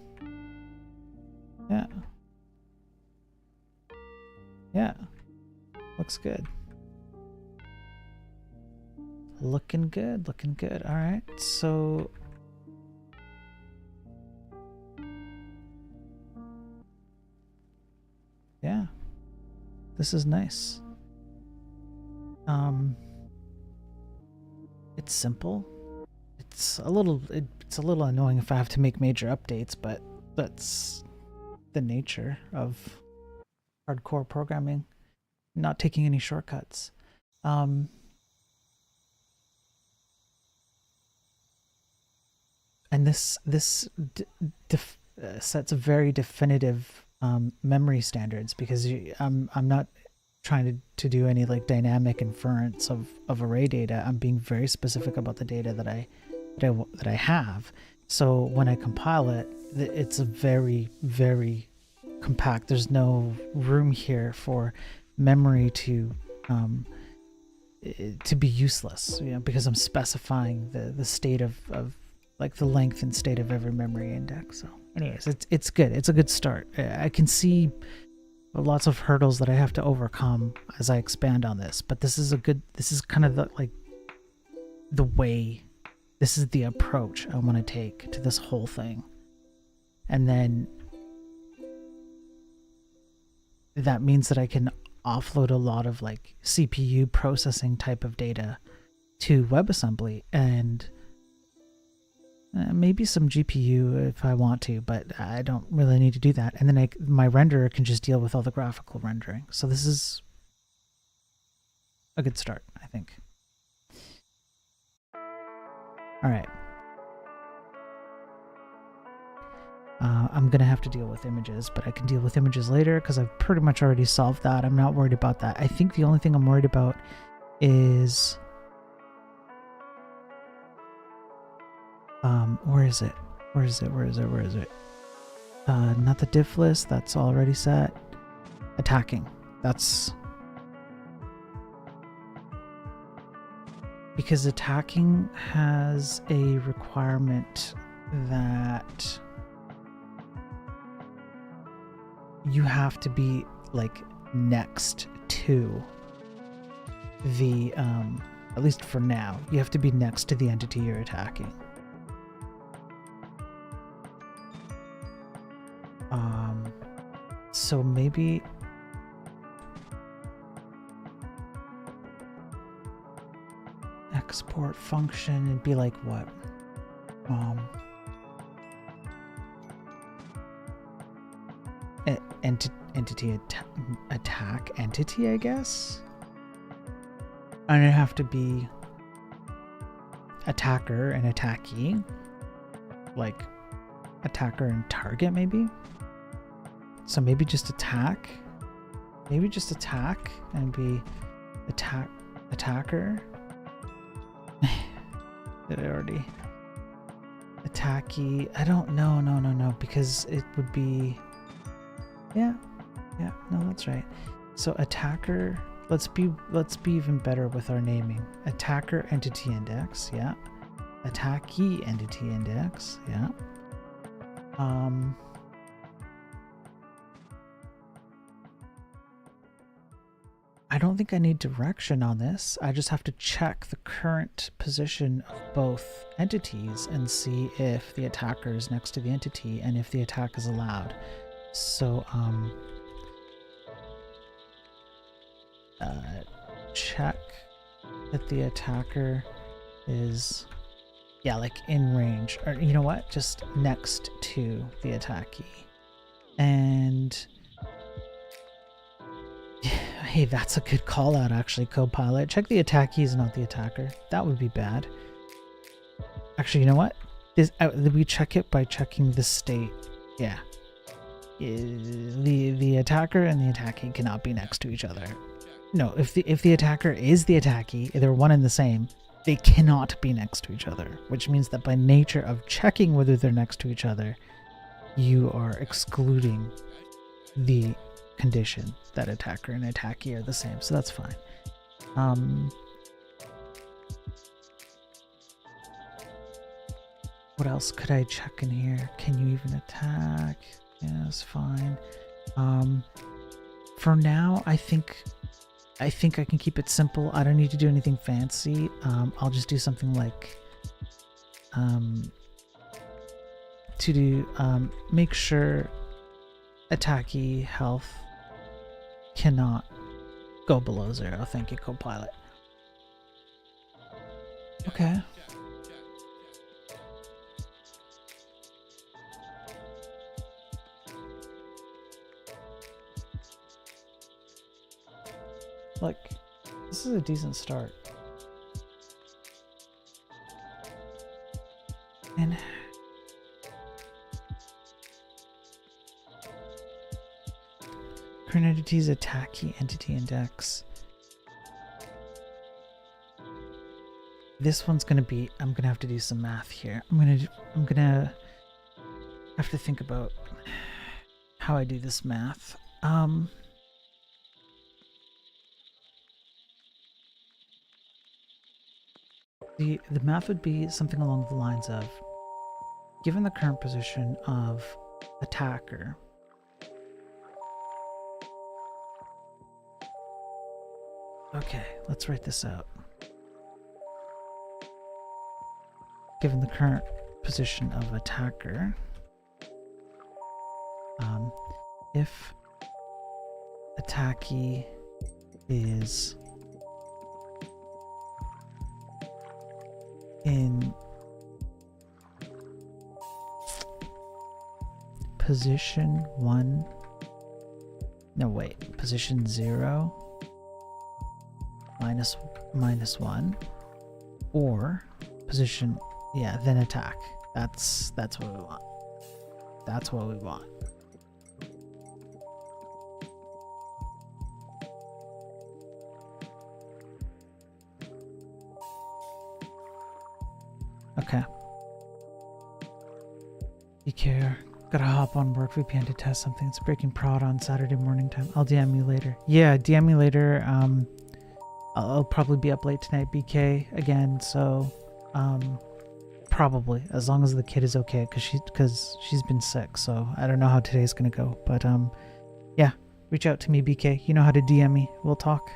Yeah. Yeah. Looks good. Looking good, looking good. All right, so yeah, this is nice. It's simple. It's a little annoying if I have to make major updates, but that's the nature of hardcore programming. Not taking any shortcuts. And this sets very definitive memory standards, because I'm not trying to do any like dynamic inference of array data. I'm being very specific about the data that I have. So when I compile it, it's a very, very compact. There's no room here for memory to be useless, you know, because I'm specifying the state of like the length and state of every memory index. So anyways, it's good. It's a good start. I can see lots of hurdles that I have to overcome as I expand on this, but this is kind of the way, this is the approach I want to take to this whole thing. And then that means that I can offload a lot of like CPU processing type of data to WebAssembly, and maybe some GPU if I want to, but I don't really need to do that. And then my renderer can just deal with all the graphical rendering. So this is a good start, I think. All right. I'm going to have to deal with images, but I can deal with images later because I've pretty much already solved that. I'm not worried about that. I think the only thing I'm worried about is... where is it? Not the diff list, that's already set. Attacking, that's... because attacking has a requirement that you have to be like next to the, at least for now, you have to be next to the entity you're attacking. So maybe export function. It'd be like what? Entity attack entity, I guess. And it'd have to be attacker and attackee, like attacker and target, maybe. So maybe just attack. Maybe just attack and be attacker. Did I already? Attackee. I don't know. No, because it would be. Yeah. No, that's right. So attacker. Let's be even better with our naming. Attacker entity index. Yeah. Attackee entity index. Yeah. I don't think I need direction on this. I just have to check the current position of both entities and see if the attacker is next to the entity and if the attack is allowed. So, check that the attacker is, yeah, like in range, or you know what? Just next to the attackee. And hey, that's a good call out, actually, Copilot. Check the attackee is not the attacker. That would be bad. Actually, you know what? We check it by checking the state. Yeah. The attacker and the attackee cannot be next to each other. No, if the attacker is the attackee, they're one and the same, they cannot be next to each other, which means that by nature of checking whether they're next to each other, you are excluding the condition that attacker and attackee are the same. So that's fine. What else could I check in here? Can you even attack? Yes, fine. For now, I think I can keep it simple. I don't need to do anything fancy. I'll just do something like to do make sure attackee health cannot go below 0. Thank you, Copilot. Okay. Look, this is a decent start. And current entity's attackee entity index. This one's gonna be, I'm gonna have to do some math here. I'm gonna have to think about how I do this math. The math would be something along the lines of, given the current position of attacker, okay, let's write this out. Given the current position of attacker, if attackee is in position 1, no wait, position 0 minus 1, or position, yeah, then attack. That's what we want. That's what we want. Okay. You care. Gotta hop on work VPN to test something. It's breaking prod on Saturday morning time. I'll DM you later. Yeah, DM me later. I'll probably be up late tonight, BK, again, so probably, as long as the kid is okay, because she's been sick, so I don't know how today's gonna go. But yeah, reach out to me, BK. You know how to DM me. We'll talk.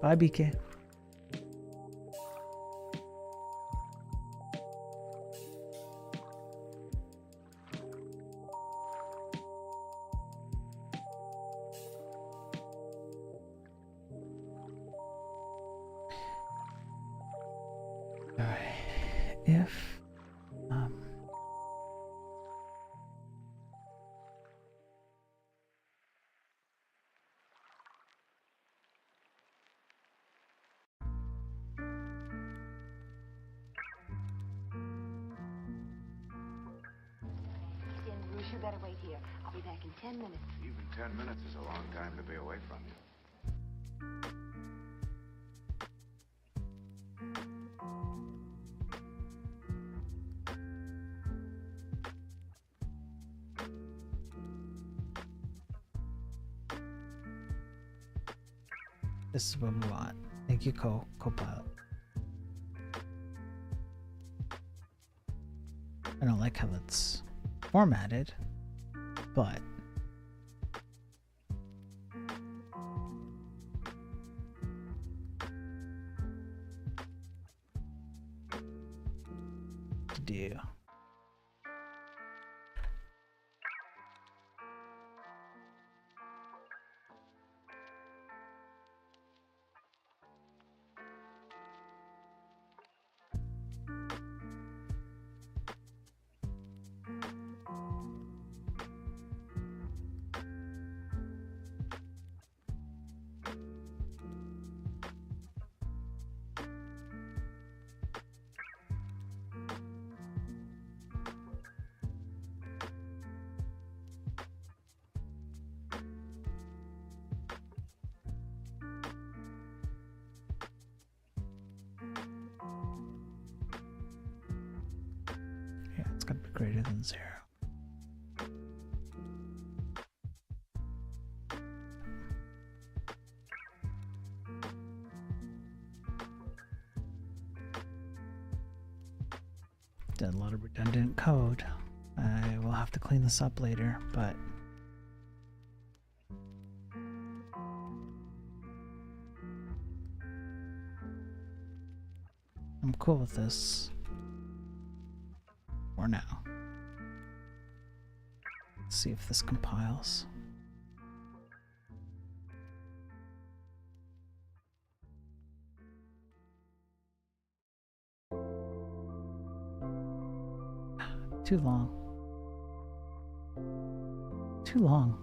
Bye, BK. if Bruce, you better wait here. I'll be back in 10 minutes. Even 10 minutes is a long time to be away from you. this is what we want. Thank you, co-pilot. I don't like how it's formatted, but to do. Yeah, it's got to be greater than 0. Did a lot of redundant code. I will have to clean this up later, but I'm cool with this for now. Let's see if this compiles. Too long. Too long.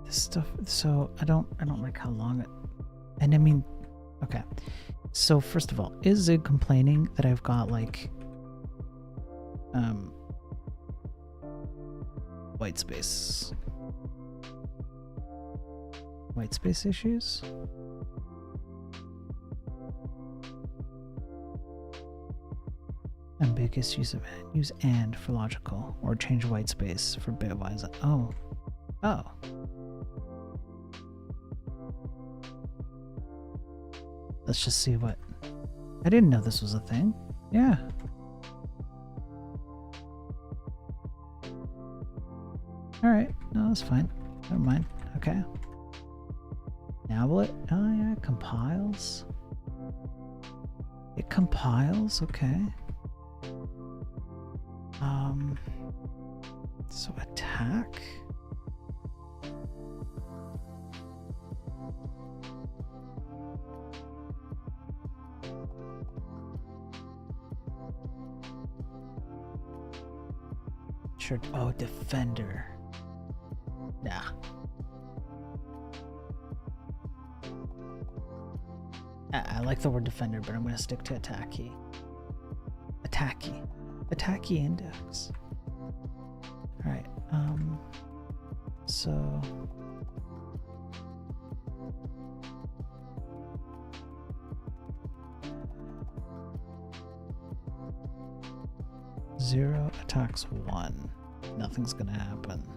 This stuff, so I don't like how long it, and I mean, okay. So first of all, is Zig complaining that I've got like white space issues? Ambiguous use and for logical, or change white space for bitwise. Oh. Let's just see what. I didn't know this was a thing. Yeah. Alright, no, that's fine. Never mind. Okay. Now will it? Oh yeah, it compiles. It compiles, okay. So attack. Sure. Oh, defender. Nah. I like the word defender, but I'm gonna stick to attacky. Attacky index. Alright, so zero attacks 1. Nothing's gonna happen.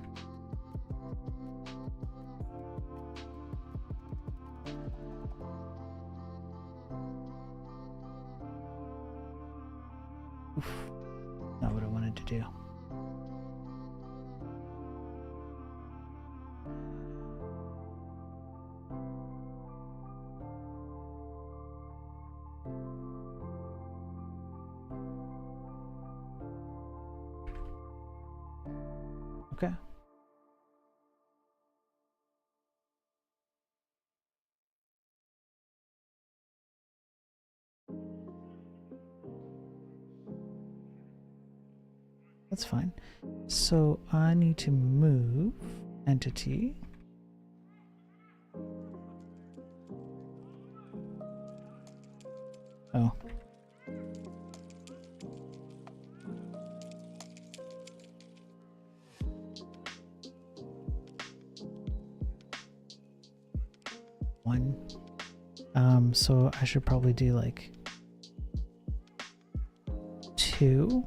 Oof. Not what I wanted to do. Okay. That's fine. So I need to move entity. Oh. One. So I should probably do like 2.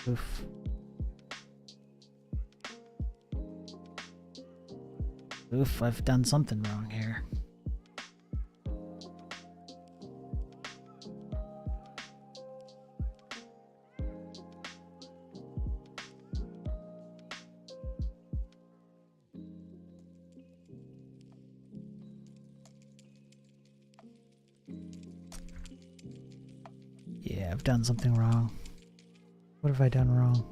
Oof. Oof, I've done something wrong here. Yeah, I've done something wrong. What have I done wrong?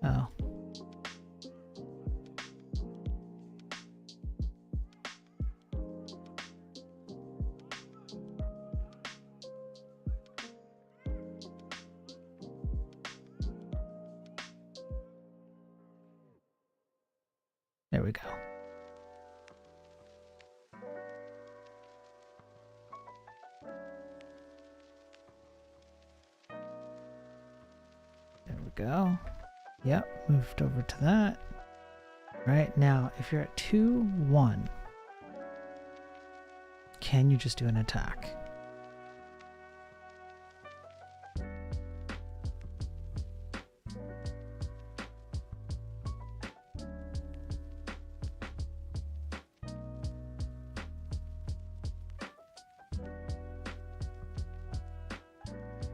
Oh. There we go. There we go. Yep, moved over to that. Right now, if you're at 2-1, can you just do an attack?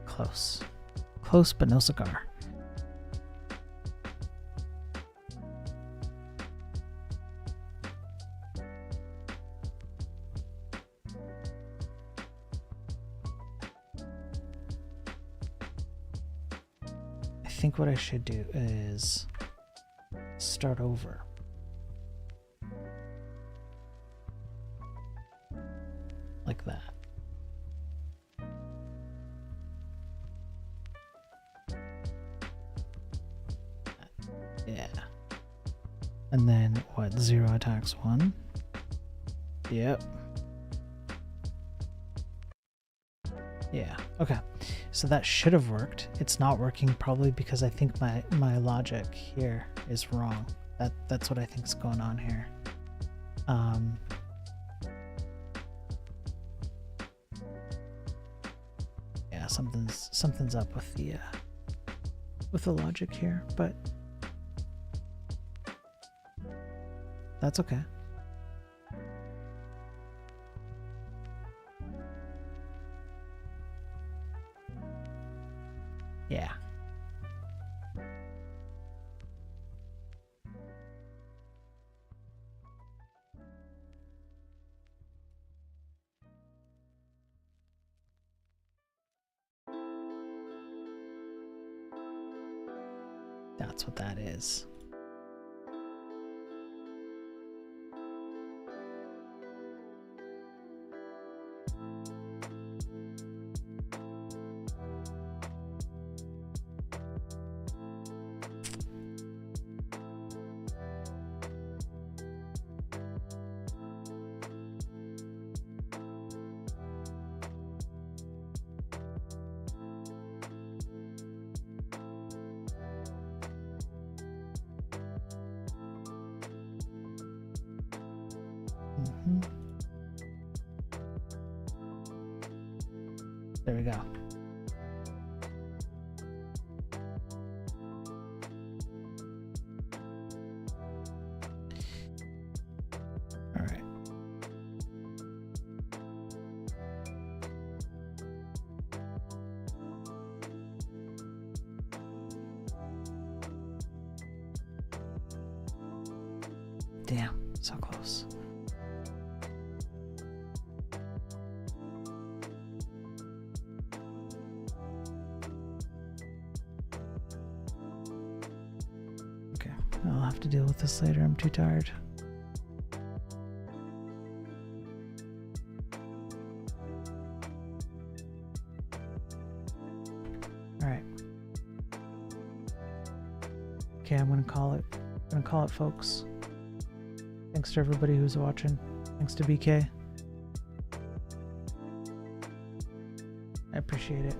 Close. Close, but no cigar. I think what I should do is start over. Like that. Yeah. And then what? 0 attacks 1. Yep. Yeah. Okay. So that should have worked. It's not working probably because I think my logic here is wrong. That's what I think is going on here. Yeah, something's up with the logic here, but that's okay. Yeah. That's what that is. There we go. All right. Damn, so close. have to deal with this later. I'm too tired. Alright. Okay, I'm gonna call it. I'm gonna call it, folks. Thanks to everybody who's watching. Thanks to BK. I appreciate it.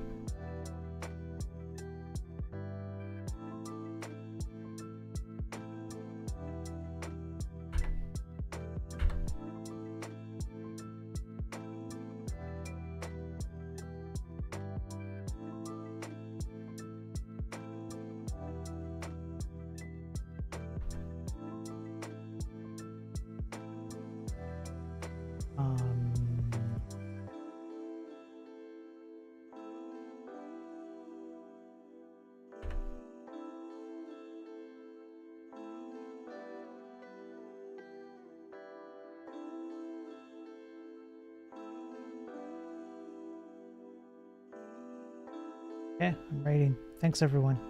Okay, I'm writing. Thanks, everyone.